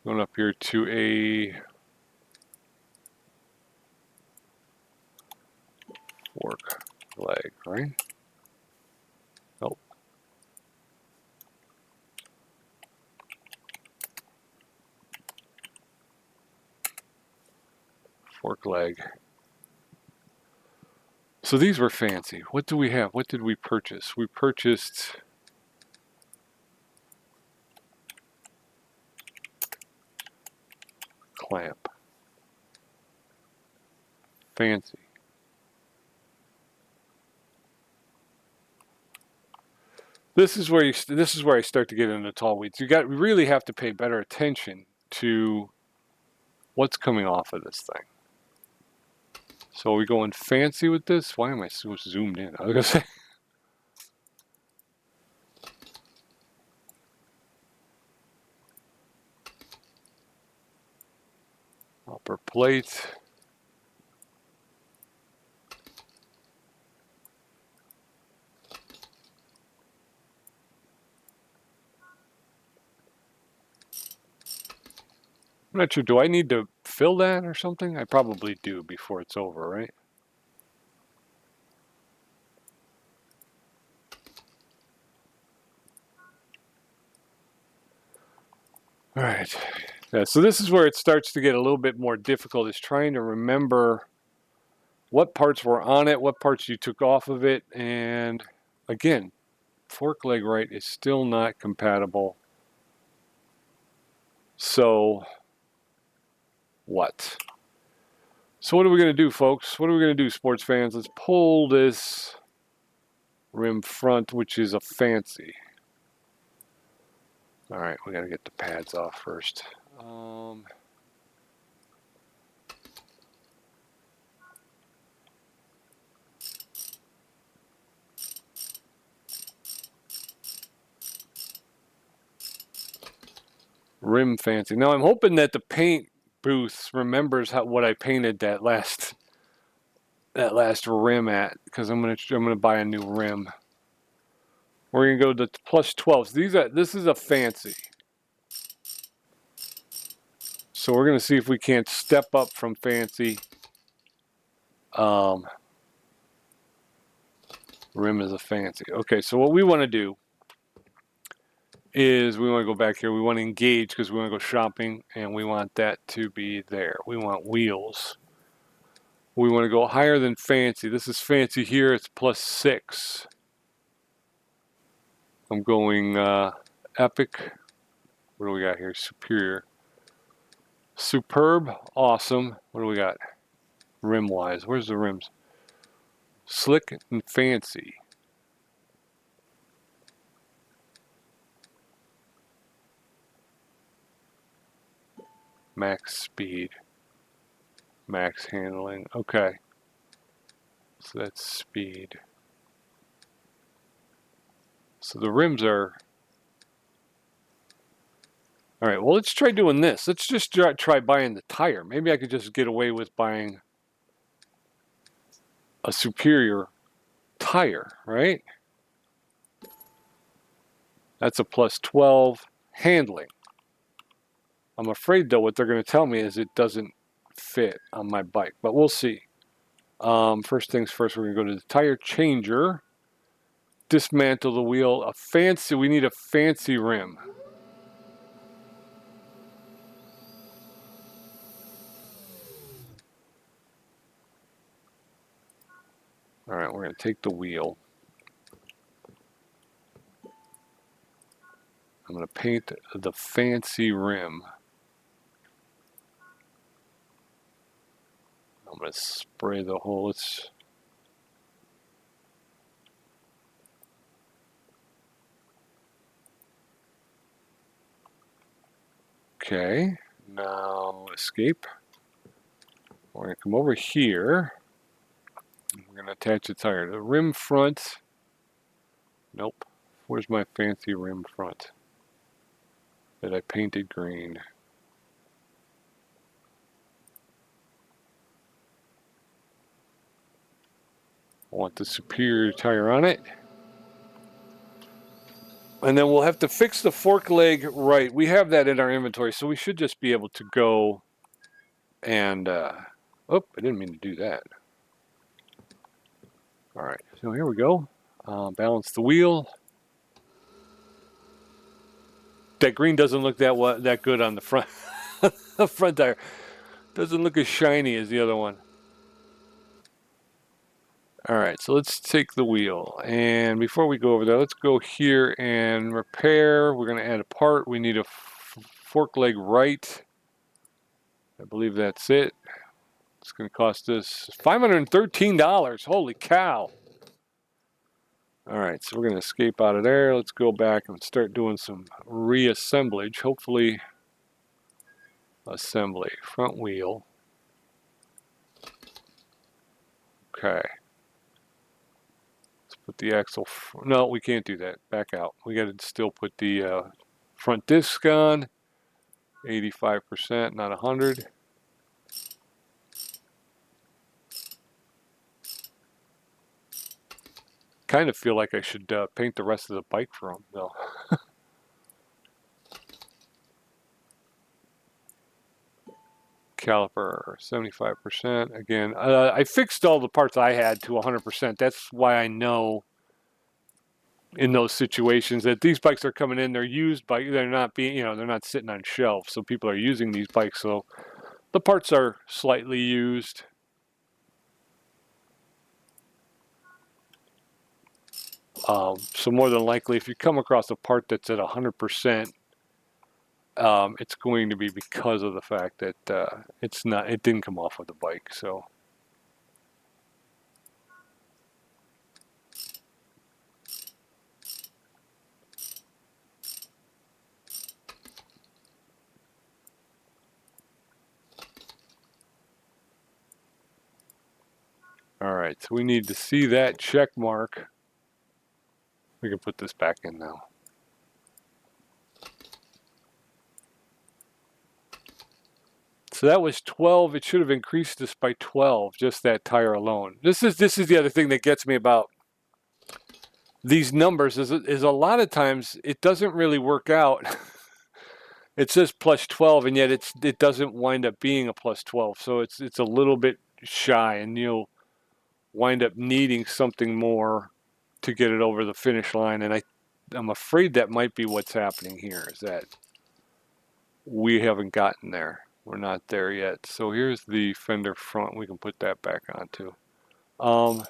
going up here to a fork leg, right? Nope. Fork leg. So these were fancy. What do we have? What did we purchase? We purchased clamp. Fancy. This is where I start to get into tall weeds. We really have to pay better attention to what's coming off of this thing. So are we going fancy with this? Why am I so zoomed in? I was gonna say. Upper plate. I'm not sure, do I need to fill that or something? I probably do before it's over, right? All right. Yeah, so this is where it starts to get a little bit more difficult, is trying to remember what parts were on it, what parts you took off of it, and again, fork leg right is still not compatible. So what? So what are we going to do, folks? What are we going to do, sports fans? Let's pull this rim front, which is a fancy. All right, we got to get the pads off first. Rim fancy. Now I'm hoping that the paint booth remembers what I painted that last rim at, because I'm gonna buy a new rim. We're gonna go to plus 12s. This is a fancy. So we're gonna see if we can't step up from fancy. Rim is a fancy. Okay, so what we want to do is we want to go back here. We want to engage because we want to go shopping, and we want that to be there. We want wheels. We want to go higher than fancy. This is fancy here. It's +6. I'm going epic. What do we got here? Superior. Superb. Awesome. What do we got? Rim-wise. Where's the rims? Slick and fancy. Max speed. Max handling. Okay. So that's speed. So the rims are... All right, well, let's try doing this. Let's just try buying the tire. Maybe I could just get away with buying a superior tire, right? That's a +12 handling. I'm afraid, though, what they're going to tell me is it doesn't fit on my bike, but we'll see. First things first, we're going to go to the tire changer, dismantle the wheel. We need a fancy rim. All right, we're going to take the wheel. I'm going to paint the fancy rim. I'm going to spray the whole. Okay, now escape. We're going to come over here. We're going to attach the tire. The rim front. Nope. Where's my fancy rim front that I painted green? I want the superior tire on it. And then we'll have to fix the fork leg right. We have that in our inventory, so we should just be able to go and... oh, I didn't mean to do that. All right, so here we go. Balance the wheel. That green doesn't look that good on the front. The front tire doesn't look as shiny as the other one. All right, so let's take the wheel. And before we go over there, let's go here and repair. We're going to add a part. We need a fork leg right. I believe that's it. It's going to cost us $513. Holy cow. All right, so we're going to escape out of there. Let's go back and start doing some reassemblage. Hopefully, assembly. Front wheel. Okay. Let's put the axle. No, we can't do that. Back out. We got to still put the front disc on. 85%, not 100. Kind of feel like I should paint the rest of the bike for them, though. Caliper, 75%. Again, I fixed all the parts I had to 100%. That's why I know in those situations that these bikes are coming in. They're used bike. They're not being, they're not sitting on shelves. So people are using these bikes. So the parts are slightly used. So more than likely, if you come across a part that's at 100%, it's going to be because of the fact that it didn't come off with the bike. So. All right, so we need to see that check mark. We can put this back in now. So that was 12. It should have increased this by 12, just that tire alone. This is the other thing that gets me about these numbers is a lot of times it doesn't really work out. It says +12, and yet it doesn't wind up being a +12. So it's a little bit shy, and you'll wind up needing something more to get it over the finish line. And I'm afraid that might be what's happening here, is that we haven't gotten there. We're not there yet. So here's the fender front. We can put that back on too. All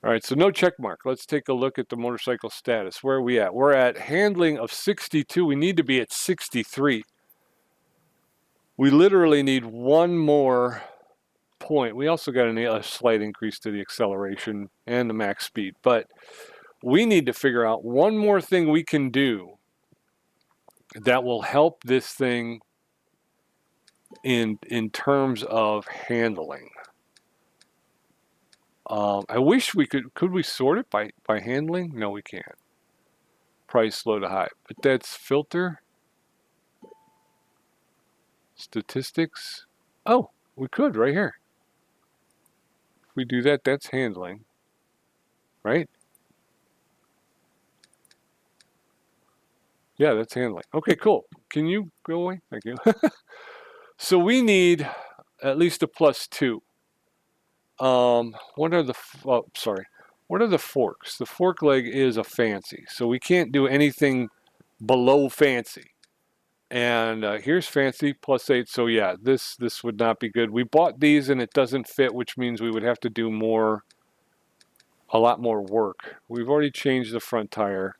right, so no check mark. Let's take a look at the motorcycle status. Where are we at? We're at handling of 62. We need to be at 63. We literally need one more point. We also got a slight increase to the acceleration and the max speed, but we need to figure out one more thing we can do that will help this thing in terms of handling. I wish we could we sort it by handling? No, we can't. Price low to high, but that's filter, statistics. Oh, we could right here. If we do that, that's handling, right? Yeah, that's handling. Okay, cool. Can you go away? Thank you. So we need at least a +2. What are the, oh, sorry. What are the forks? The fork leg is a fancy, so we can't do anything below fancy. And here's fancy +8. So yeah, this would not be good. We bought these and it doesn't fit, which means we would have to do a lot more work. We've already changed the front tire.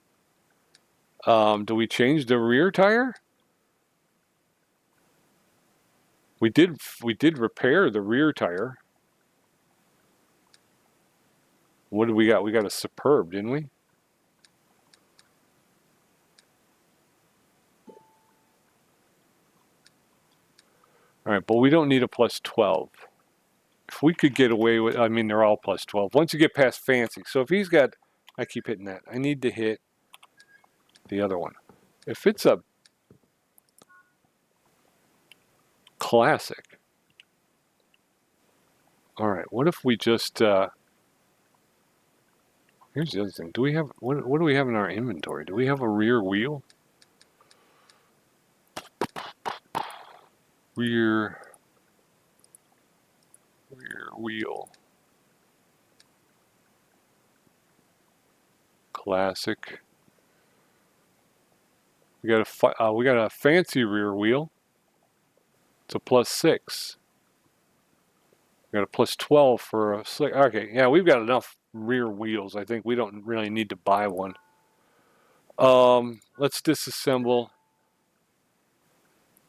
Do we change the rear tire? We did repair the rear tire. What did we got? We got a Superb, didn't we? All right, but we don't need a +12. If we could get away with, I mean, they're all +12. Once you get past fancy. So if he's got, I keep hitting that. I need to hit the other one. If it's a classic. All right, what if we just, here's the other thing. Do we have, what do we have in our inventory? Do we have a rear wheel? Rear wheel. Classic. We got a fancy rear wheel. It's a +6. We got a +12 for a slick. Okay, yeah, we've got enough rear wheels. I think we don't really need to buy one. Let's disassemble.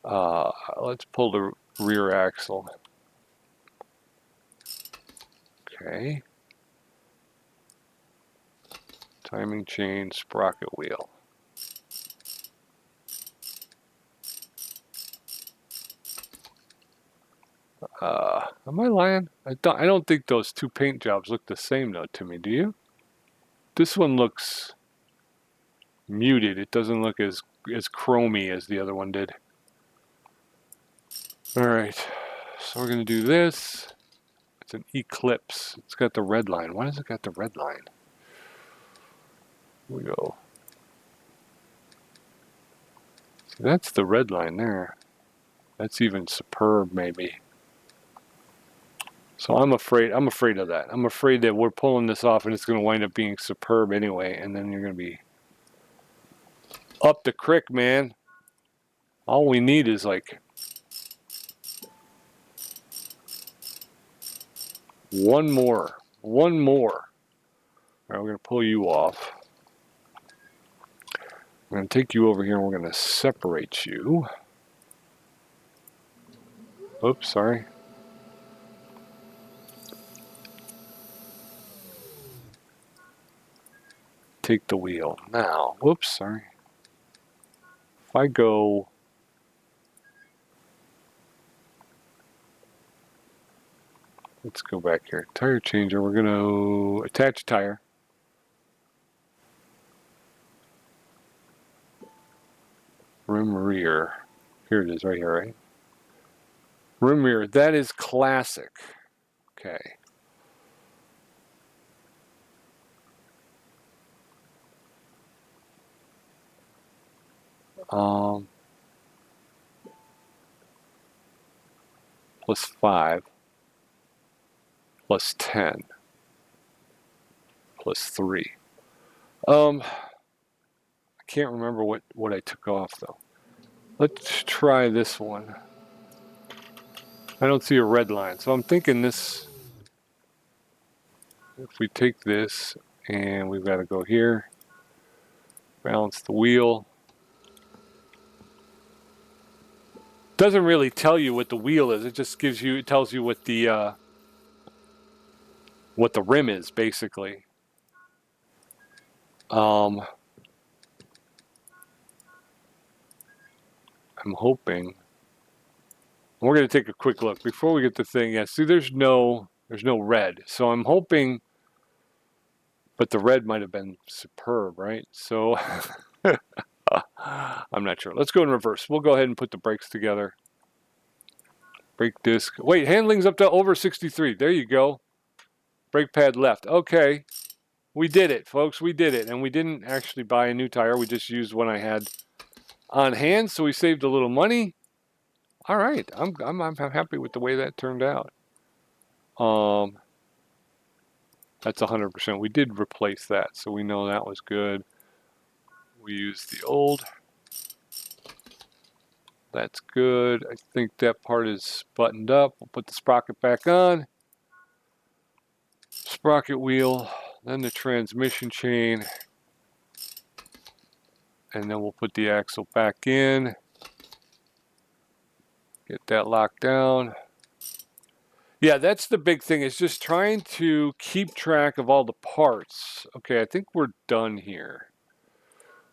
Let's pull the rear axle. Okay. Timing chain, sprocket wheel. Am I lying? I don't think those two paint jobs look the same though to me. Do you? This one looks muted. It doesn't look as chromy as the other one did. All right, so we're gonna do this. It's an Eclipse. It's got the red line. Why has it got the red line? Here we go. So that's the red line there. That's even Superb, maybe. So I'm afraid of that. I'm afraid that we're pulling this off and it's going to wind up being Superb anyway, and then you're going to be up the crick, man. All we need is like one more. One more. All right, we're going to pull you off. I'm going to take you over here and we're going to separate you. Oops, sorry. Take the wheel. Now, whoops, sorry. If I go... Let's go back here. Tire changer. We're going to attach tire. Rim rear. Here it is right here, right? Rim rear. That is classic. Okay. +5. plus 10 plus 3. I can't remember what I took off though. Let's try this one. I don't see a red line, so I'm thinking this, if we take this and we've got to go here, balance the wheel. Doesn't really tell you what the wheel is. It just gives you, it tells you what the rim is basically. I'm hoping. We're going to take a quick look before we get the thing. Yeah, see, there's no red, so I'm hoping. But the red might have been superb, right? So I'm not sure. Let's go in reverse. We'll go ahead and put the brakes together. Brake disc. Wait, handling's up to over 63. There you go. Brake pad left. Okay. We did it, folks. We did it. And we didn't actually buy a new tire. We just used one I had on hand, so we saved a little money. All right. I'm happy with the way that turned out. That's 100%. We did replace that, so we know that was good. We used the old. That's good. I think that part is buttoned up. We'll put the sprocket back on. Sprocket wheel, then the transmission chain, and then we'll put the axle back in. Get that locked down. Yeah, that's the big thing, is just trying to keep track of all the parts. Okay, I think we're done here.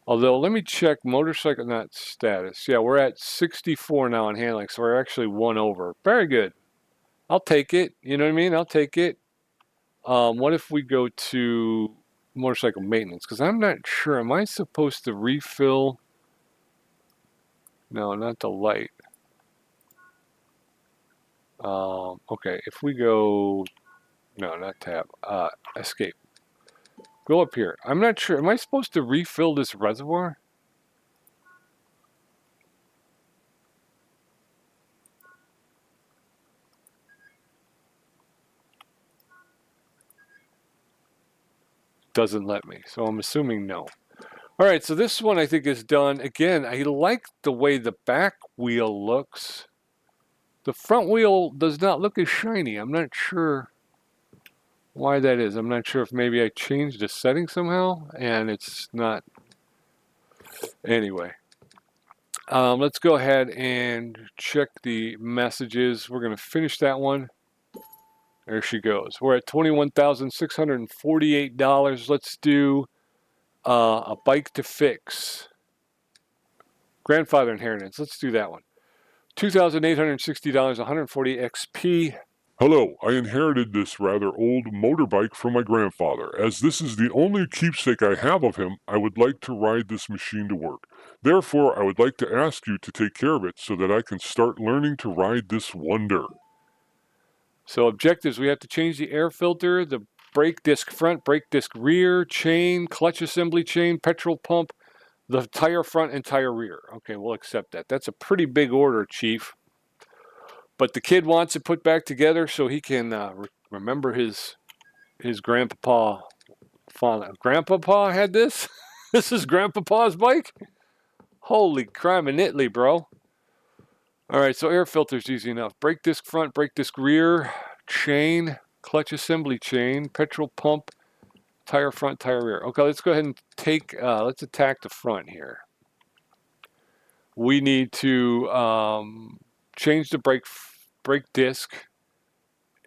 Although, let me check motorcycle, not status. Yeah, we're at 64 now on handling, so we're actually 1 over. Very good. I'll take it. You know what I mean? I'll take it. What if we go to motorcycle maintenance? Because I'm not sure. Am I supposed to refill? No, not the light. Okay, if we go... No, not tab. Escape. Go up here. I'm not sure. Am I supposed to refill this reservoir? Doesn't let me, so I'm assuming no. All right, so this one I think is done. Again, I like the way the back wheel looks. The front wheel does not look as shiny. I'm not sure why that is. I'm not sure if maybe I changed the setting somehow and it's not. Anyway, let's go ahead and check the messages. We're going to finish that one. There she goes. We're at $21,648. Let's do a bike to fix. Grandfather inheritance. Let's do that one. $2,860, 140 XP.
Hello, I inherited this rather old motorbike from my grandfather. As this is the only keepsake I have of him, I would like to ride this machine to work. Therefore, I would like to ask you to take care of it so that I can start learning to ride this wonder.
So objectives, we have to change the air filter, the brake disc front, brake disc rear, chain, clutch assembly chain, petrol pump, the tire front and tire rear. Okay, we'll accept that. That's a pretty big order, Chief. But the kid wants it put back together so he can remember his grandpapa. Grandpapa had this? This is Grandpapa's bike? Holy crime and Italy, bro. All right, so air filter's easy enough. Brake disc front, brake disc rear, chain, clutch assembly chain, petrol pump, tire front, tire rear. Okay, let's go ahead and take, let's attack the front here. We need to change the brake disc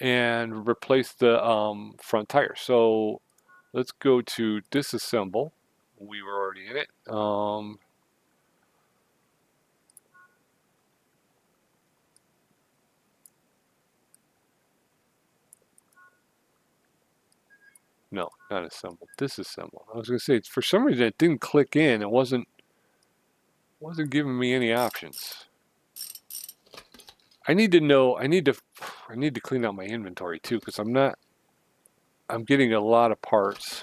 and replace the front tire. So let's go to disassemble. We were already in it. No, not assemble. Disassemble. I was going to say, for some reason it didn't click in. It wasn't giving me any options. I need to know. I need to clean out my inventory too, because I'm getting a lot of parts,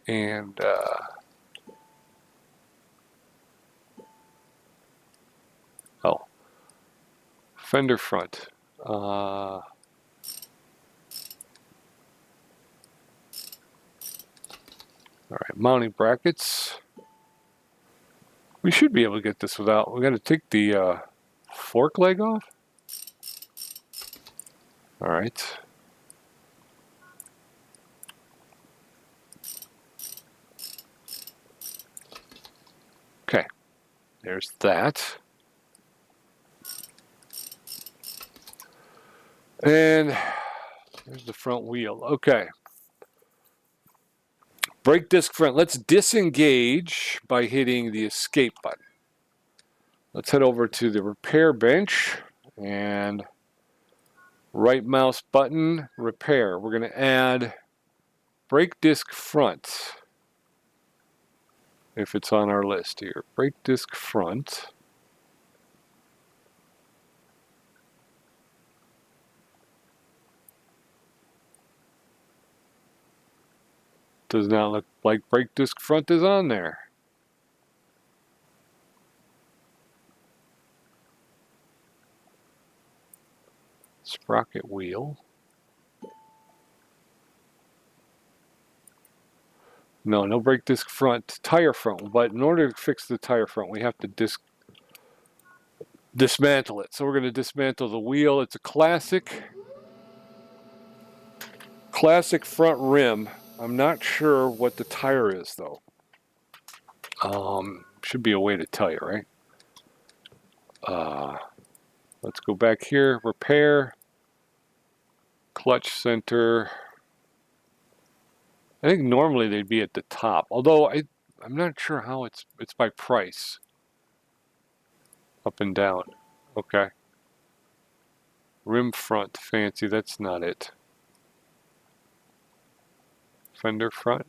and oh, fender front. All right, mounting brackets. We should be able to get this without, we got to take the fork leg off. All right. Okay, there's that. And there's the front wheel. Okay. Brake disc front. Let's disengage by hitting the escape button. Let's head over to the repair bench and right mouse button, repair. We're going to add brake disc front. If it's on our list here. Brake disc front. Does not look like brake disc front is on there. Sprocket wheel. No brake disc front. Tire front. But in order to fix the tire front, we have to dismantle it. So we're going to dismantle the wheel. It's a classic front rim. I'm not sure what the tire is though. Should be a way to tell you, right? Let's go back here. Repair. Clutch center. I think normally they'd be at the top, although I'm not sure how it's by price. Up and down. Okay. Rim front, fancy, that's not it. Fender front.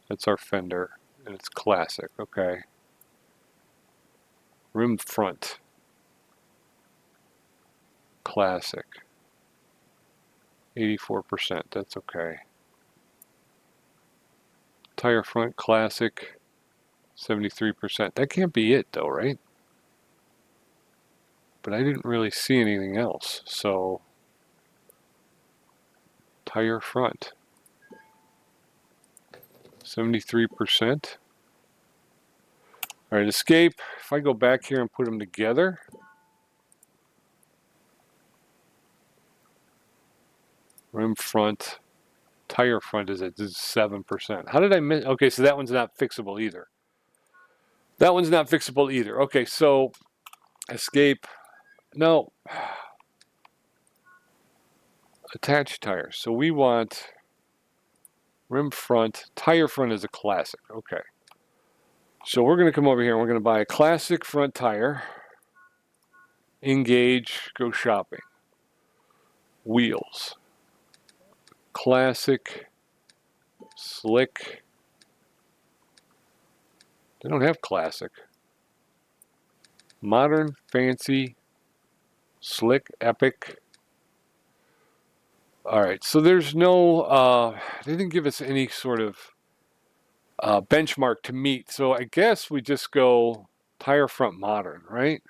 That's our fender, and it's classic, okay. Rim front. Classic. 84%, that's okay. Tire front, classic. 73%. That can't be it though, right? But I didn't really see anything else, so tire front 73%. All right, escape. If I go back here and put them together, rim front, tire front is at 7%. How did I miss? Okay, so that one's not fixable either. That one's not fixable either. Okay, so escape. No. Attached tires. So we want rim front. Tire front is a classic. Okay. So we're going to come over here and we're going to buy a classic front tire. Engage. Go shopping. Wheels. Classic. Slick. They don't have classic. Modern, fancy, slick, epic. All right, so there's no, they didn't give us any sort of benchmark to meet. So I guess we just go tire front modern, right?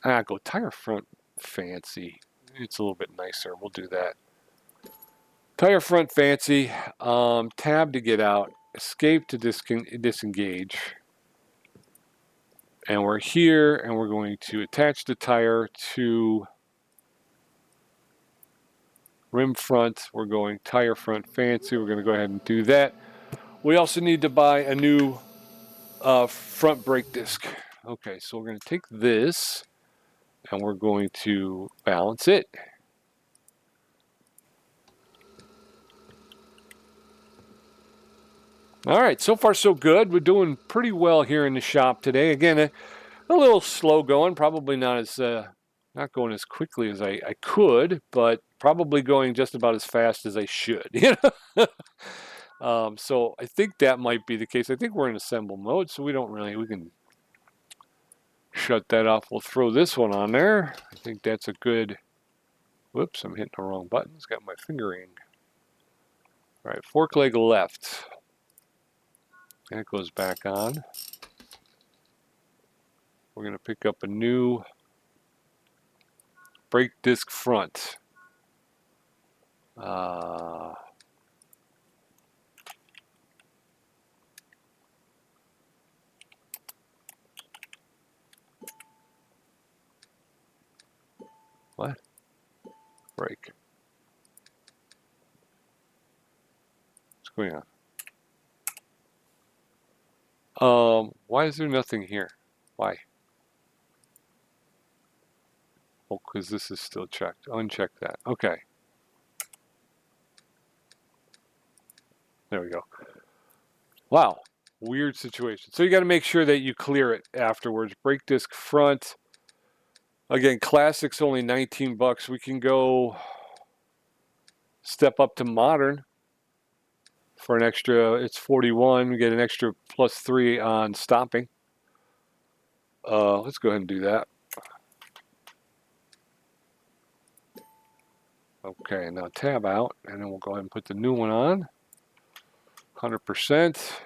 Go tire front fancy. It's a little bit nicer. We'll do that. Tire front fancy. Tab to get out. Escape to disengage. And we're here, and we're going to attach the tire to rim front. We're going tire front fancy. We're going to go ahead and do that. We also need to buy a new front brake disc. Okay, so we're going to take this, and we're going to balance it. All right, so far so good. We're doing pretty well here in the shop today. Again, a little slow going, probably not going as quickly as I could, but probably going just about as fast as I should. You know? So I think that might be the case. I think we're in assemble mode, so we can shut that off. We'll throw this one on there. I think that's a good, whoops, I'm hitting the wrong button. It's got my fingering. All right, fork leg left. That goes back on. We're going to pick up a new brake disc front. break? What's going on? Why is there nothing here? Why? Oh, because this is still checked. Uncheck that. Okay. There we go. Wow. Weird situation. So you got to make sure that you clear it afterwards. Brake disc front. Again, classic's only 19 bucks. We can go step up to modern for an extra. It's 41. We get an extra +3 on stopping. Let's go ahead and do that. Okay, now tab out, and then we'll go ahead and put the new one on. 100%.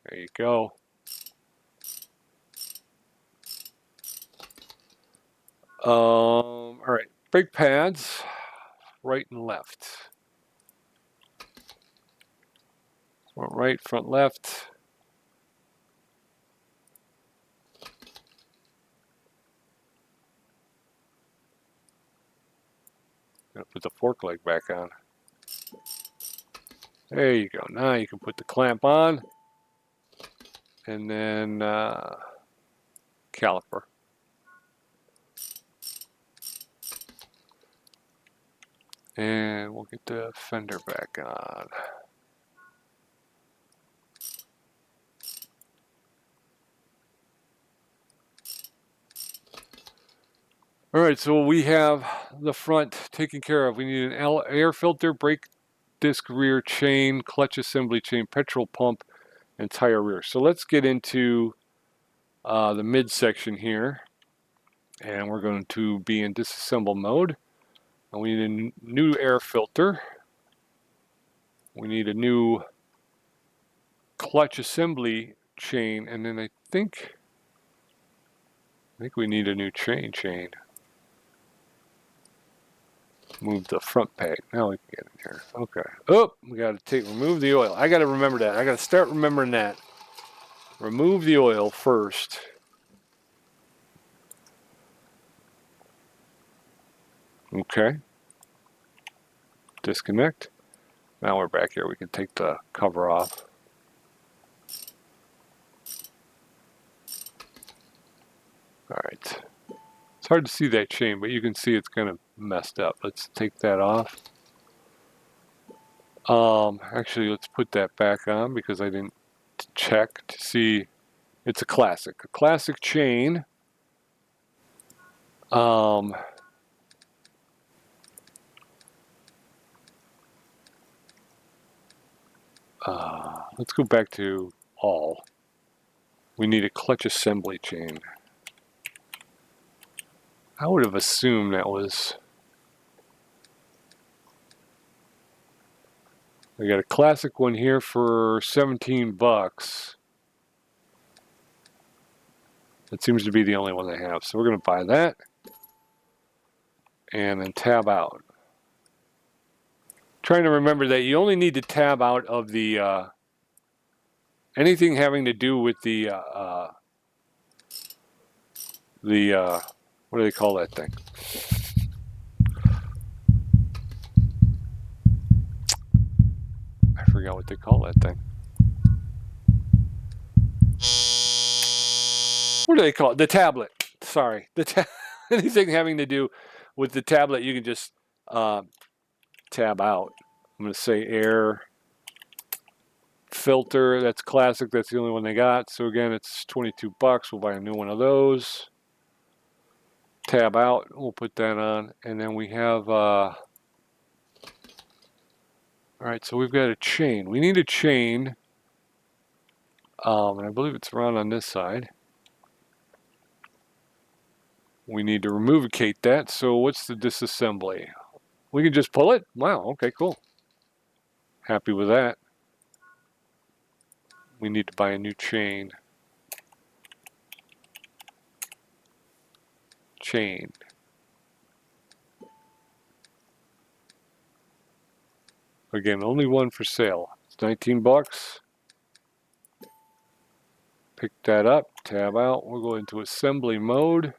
There you go. All right, brake pads, right and left. Front right, front left. Gonna put the fork leg back on. There you go. Now you can put the clamp on, and then caliper. And we'll get the fender back on. All right, so we have the front taken care of. We need an air filter, brake disc rear chain, clutch assembly chain, petrol pump, and tire rear. So let's get into the midsection here. And we're going to be in disassemble mode. And we need a new air filter. We need a new clutch assembly chain, and then I think we need a new chain. Move the front peg. Now we can get in here. Okay. Oh, we got to remove the oil. I got to remember that. I got to start remembering that. Remove the oil first. Okay. Disconnect. Now we're back here. We can take the cover off. All right. It's hard to see that chain, but you can see it's kind of messed up. Let's take that off. Actually, let's put that back on because I didn't check to see. It's a classic chain. Let's go back to all. We need a clutch assembly chain. I would have assumed that was. We got a classic one here for 17 bucks. That seems to be the only one they have. So we're going to buy that. And then tab out. Trying to remember that you only need to tab out of the anything having to do with the what do they call that thing? I forgot what they call that thing. What do they call it? The tablet. Sorry, anything having to do with the tablet, you can just tab out. I'm going to say air filter. That's classic. That's the only one they got. So again, it's 22 bucks. We'll buy a new one of those. Tab out. We'll put that on, and then we have. All right, so we've got a chain. We need a chain, and I believe it's around on this side. We need to removicate that. So what's the disassembly? We can just pull it? Wow, okay, cool. Happy with that. We need to buy a new chain. Chain. Again, only one for sale. It's 19 bucks. Pick that up, tab out. We'll go into assembly mode.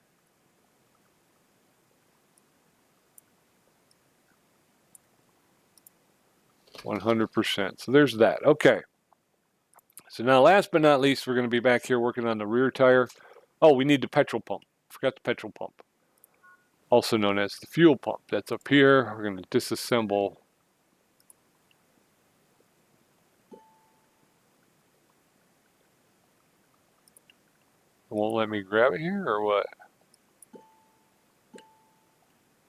100%. So there's that. Okay. So now last but not least, we're going to be back here working on the rear tire. Oh, we need the petrol pump. Forgot the petrol pump. Also known as the fuel pump. That's up here. We're going to disassemble. It won't let me grab it here or what?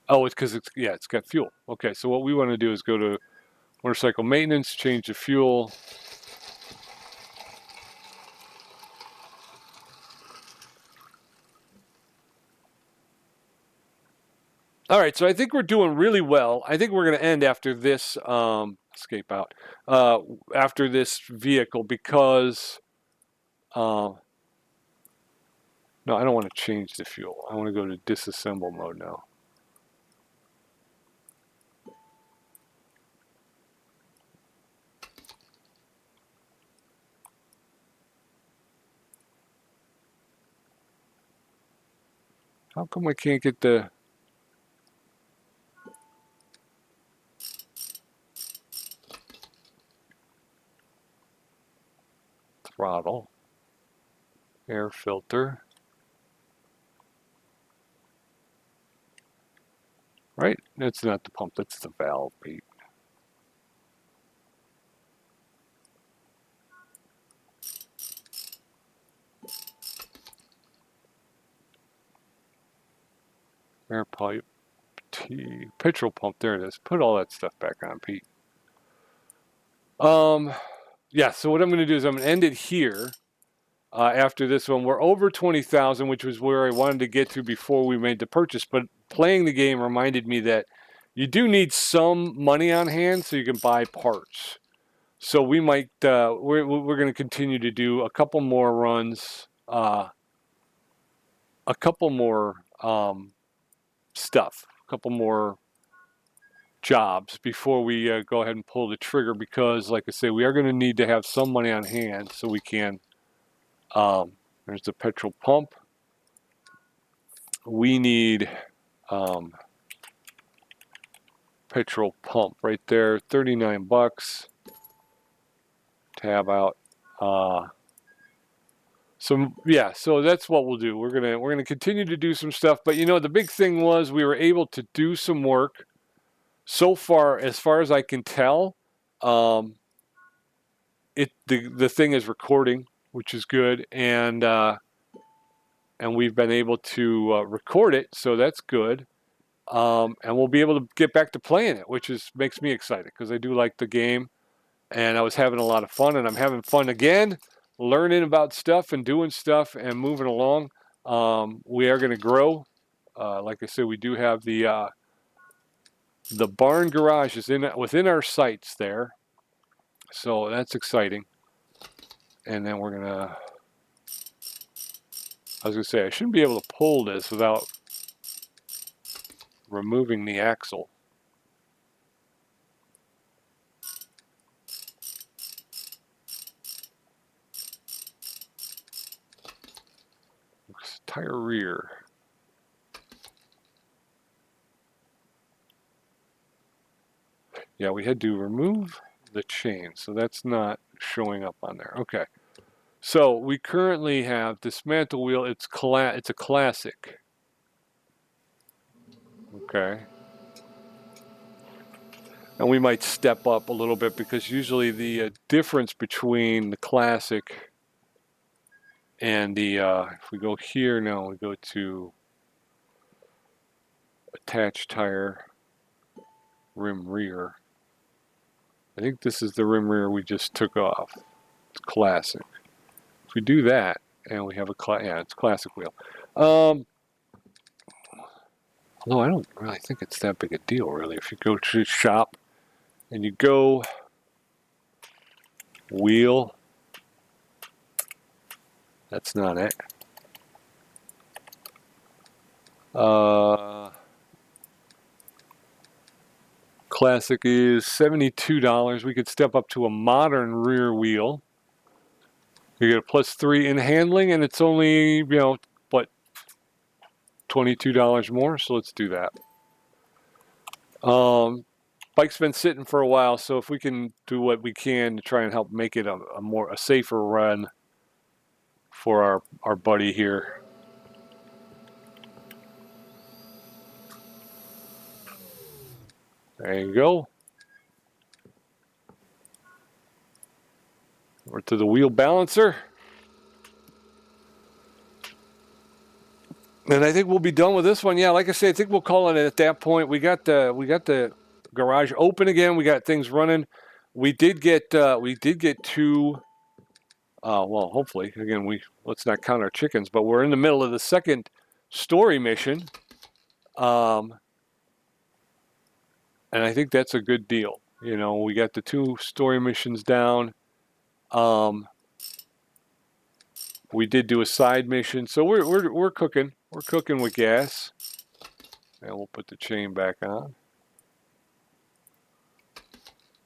Oh, it's because it's got fuel. Okay, so what we want to do is go to motorcycle maintenance, change the fuel. All right, so I think we're doing really well. I think we're going to end after this escape out after this vehicle because no, I don't want to change the fuel. I want to go to disassemble mode now. How come I can't get the throttle, air filter? Right? That's not the pump, that's the valve, Pete. Air pipe, petrol pump, there it is. Put all that stuff back on, Pete. Yeah, so what I'm going to do is I'm going to end it here. After this one, we're over 20,000, which was where I wanted to get to before we made the purchase. But playing the game reminded me that you do need some money on hand so you can buy parts. So we might we're going to continue to do a couple more runs, a couple more stuff, a couple more jobs before we go ahead and pull the trigger. Because, like I say, we are going to need to have some money on hand so we can. There's the petrol pump. We need petrol pump right there, 39 bucks. Tab out. So yeah, so that's what we'll do. We're gonna continue to do some stuff, but you know the big thing was we were able to do some work. So far as I can tell, the thing is recording, which is good, and we've been able to record it, so that's good. And we'll be able to get back to playing it, which makes me excited because I do like the game, and I was having a lot of fun, and I'm having fun again, learning about stuff and doing stuff and moving along. We are going to grow. Like I said, we do have the barn garage is within our sights there, so that's exciting. And then we're gonna. I was gonna say I shouldn't be able to pull this without removing the axle. Tire rear. Yeah, we had to remove the chain, so that's not showing up on there. Okay, so we currently have dismantle wheel. It's a classic. Okay, and we might step up a little bit because usually the difference between the classic and the if we go here now, we go to attached tire, rim rear. I think this is the rim rear we just took off. It's classic. If we do that, and we have it's classic wheel. Although I don't really think it's that big a deal, really. If you go to shop and you go wheel, that's not it. Classic is $72. We could step up to a modern rear wheel. You get a +3 in handling, and it's only, you know, what, $22 more, so let's do that. Bike's been sitting for a while, so if we can do what we can to try and help make it a safer run for our buddy here. There you go. Over to the wheel balancer. And I think we'll be done with this one. Yeah, like I say, I think we'll call it at that point. We got the garage open again. We got things running. We did get two. Well, hopefully, again, let's not count our chickens, but we're in the middle of the second story mission, and I think that's a good deal. You know, we got the 2 story missions down. We did do a side mission, so we're cooking. We're cooking with gas, and we'll put the chain back on.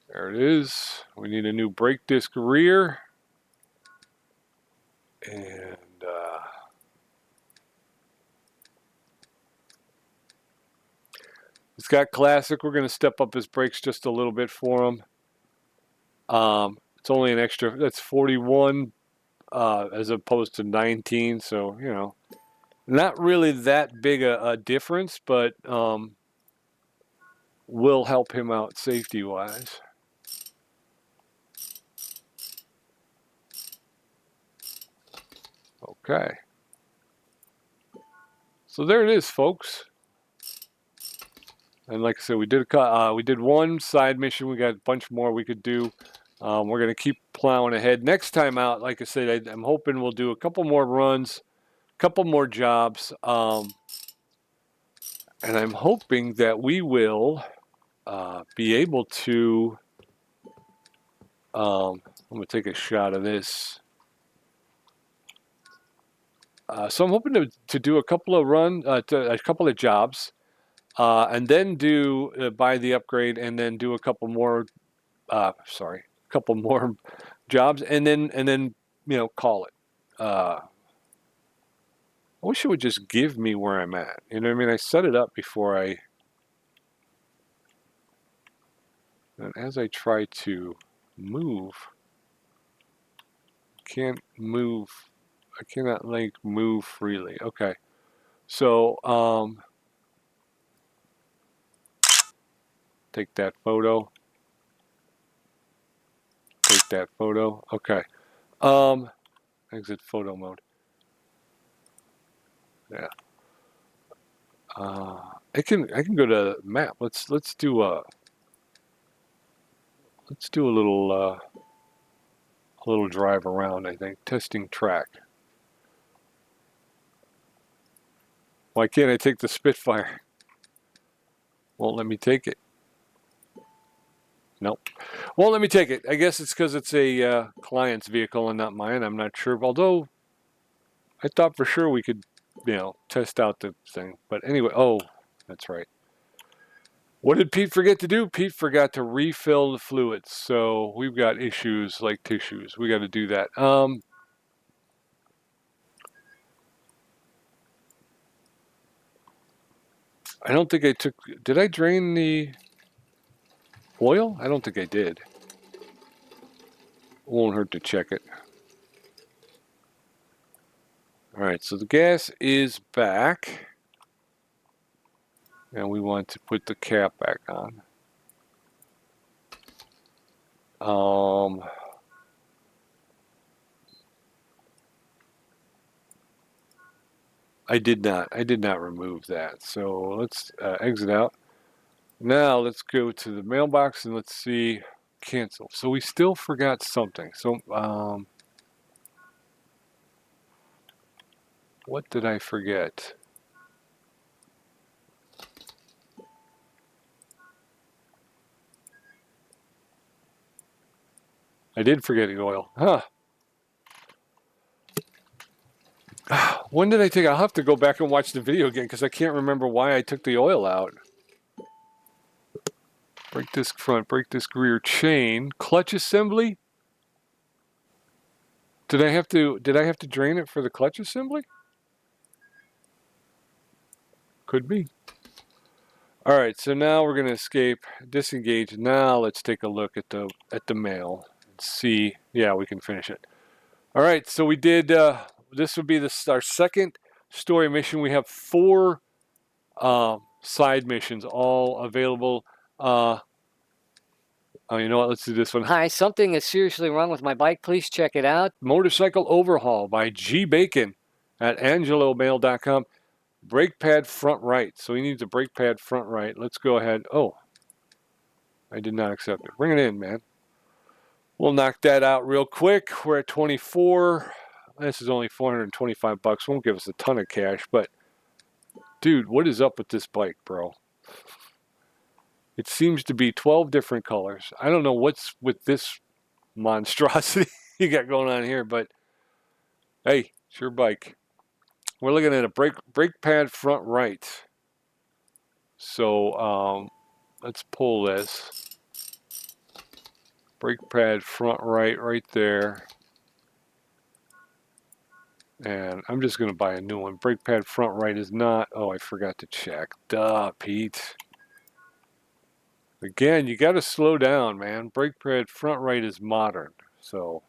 There it is. We need a new brake disc rear, and it's got classic. We're going to step up his brakes just a little bit for him. It's only an extra. That's 41 as opposed to 19. So you know, not really that big a difference, but will help him out safety wise. Okay. So there it is, folks. And like I said, we did one side mission. We got a bunch more we could do. We're going to keep plowing ahead. Next time out, like I said, I'm hoping we'll do a couple more runs, a couple more jobs. And I'm hoping that we will be able to... I'm going to take a shot of this. So I'm hoping to do a couple of a couple of jobs. And then buy the upgrade, and then do a couple more. Couple more jobs, and then call it. I wish it would just give me where I'm at. You know what I mean? I set it up before and as I try to move, can't move. I cannot move freely. Okay, so take that photo. Take that photo. Okay. Exit photo mode. Yeah. I can go to map. Let's do a little drive around. I think testing track. Why can't I take the Spitfire? Won't let me take it. Nope. Won't let me take it. I guess it's because it's a client's vehicle and not mine. I'm not sure. Although I thought for sure we could, test out the thing. But anyway, oh, that's right. What did Pete forget to do? Pete forgot to refill the fluids. So we've got issues like tissues. We got to do that. I don't think I took... Did I drain the oil? I don't think I did. Won't hurt to check it. All right, so the gas is back. And we want to put the cap back on. I did not remove that. So let's exit out. Now let's go to the mailbox and let's see, cancel. So we still forgot something. So what did I forget? I did forget the oil. Huh. When did I take it? I'll have to go back and watch the video again because I can't remember why I took the oil out. Brake disc front, brake disc rear, chain, clutch assembly. Did I have to drain it for the clutch assembly? Could be. All right, so now we're going to escape, disengage. Now let's take a look at the mail and see. Yeah, we can finish it. All right, so we did. This would be our second story mission. We have 4 side missions, all available. Oh, you know what? Let's do this one.
Hi, something is seriously wrong with my bike. Please check it out.
Motorcycle Overhaul by gbacon at angelomail.com. Brake pad front right. So he needs a brake pad front right. Let's go ahead. Oh, I did not accept it. Bring it in, man. We'll knock that out real quick. We're at 24. This is only 425 bucks. Won't give us a ton of cash, but dude, what is up with this bike, bro? It seems to be 12 different colors. I don't know what's with this monstrosity you got going on here, but hey, it's your bike. We're looking at a brake pad front right. So let's pull this. Brake pad front right there. And I'm just going to buy a new one. Brake pad front right is not. Oh, I forgot to check. Duh, Pete. Again, you got to slow down, man. Brake pad front right is modern. So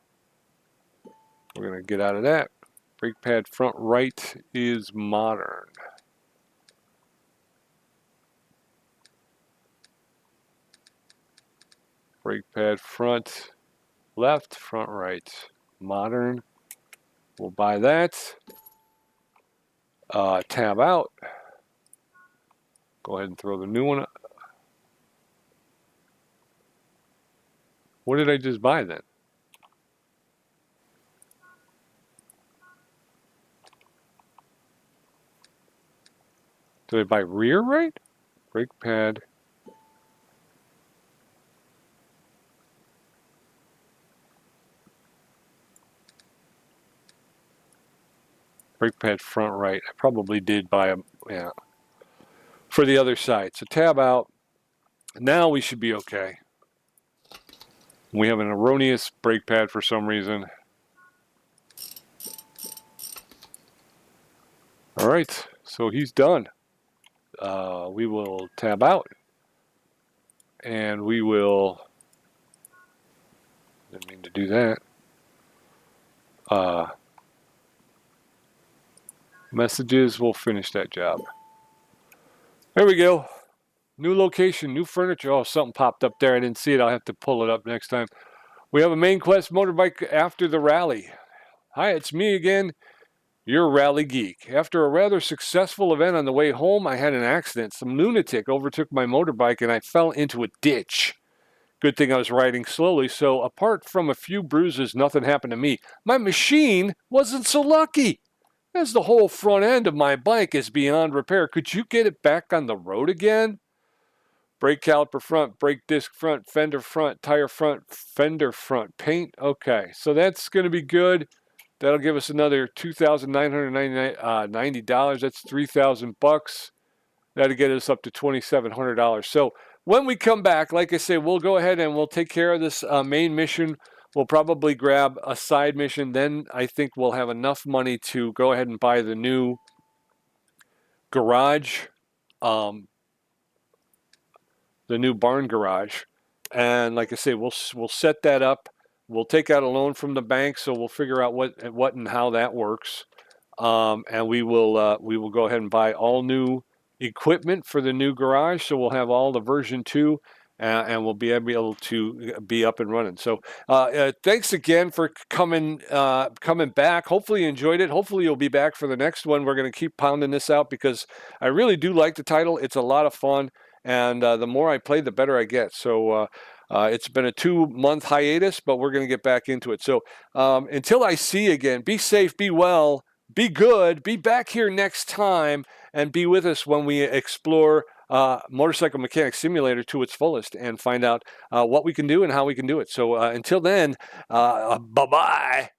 we're going to get out of that. Brake pad front right is modern. Brake pad front left, front right, modern. We'll buy that. Tab out. Go ahead and throw the new one. What did I just buy then? Did I buy rear right? Brake pad. Brake pad front right. I probably did buy them, yeah, for the other side. So tab out. Now we should be okay. We have an erroneous brake pad for some reason. All right, so he's done. We will tab out. And we will, didn't mean to do that. Messages, we'll finish that job. There we go. New location, new furniture. Oh, something popped up there. I didn't see it. I'll have to pull it up next time. We have a main quest motorbike after the rally. Hi, it's me again, your rally geek. After a rather successful event on the way home, I had an accident. Some lunatic overtook my motorbike and I fell into a ditch. Good thing I was riding slowly, so apart from a few bruises, nothing happened to me. My machine wasn't so lucky, as the whole front end of my bike is beyond repair. Could you get it back on the road again? Brake caliper front, brake disc front, fender front, tire front, fender front, paint. Okay, so that's going to be good. That'll give us another $2,990. That's $3,000. That'll get us up to $2,700. So when we come back, like I say, we'll go ahead and we'll take care of this main mission. We'll probably grab a side mission. Then I think we'll have enough money to go ahead and buy the new garage, the new barn garage. And like I say, we'll set that up. We'll take out a loan from the bank, so we'll figure out what and how that works. And we will go ahead and buy all new equipment for the new garage, so we'll have all the version 2 and we'll be able to be up and running. So thanks again for coming back. Hopefully you enjoyed it. Hopefully you'll be back for the next one. We're going to keep pounding this out because I really do like the title. It's a lot of fun, and the more I play, the better I get. So it's been a 2-month hiatus, but we're going to get back into it. So until I see you again, be safe, be well, be good, be back here next time, and be with us when we explore Motorcycle Mechanic Simulator to its fullest and find out what we can do and how we can do it. So until then, bye-bye.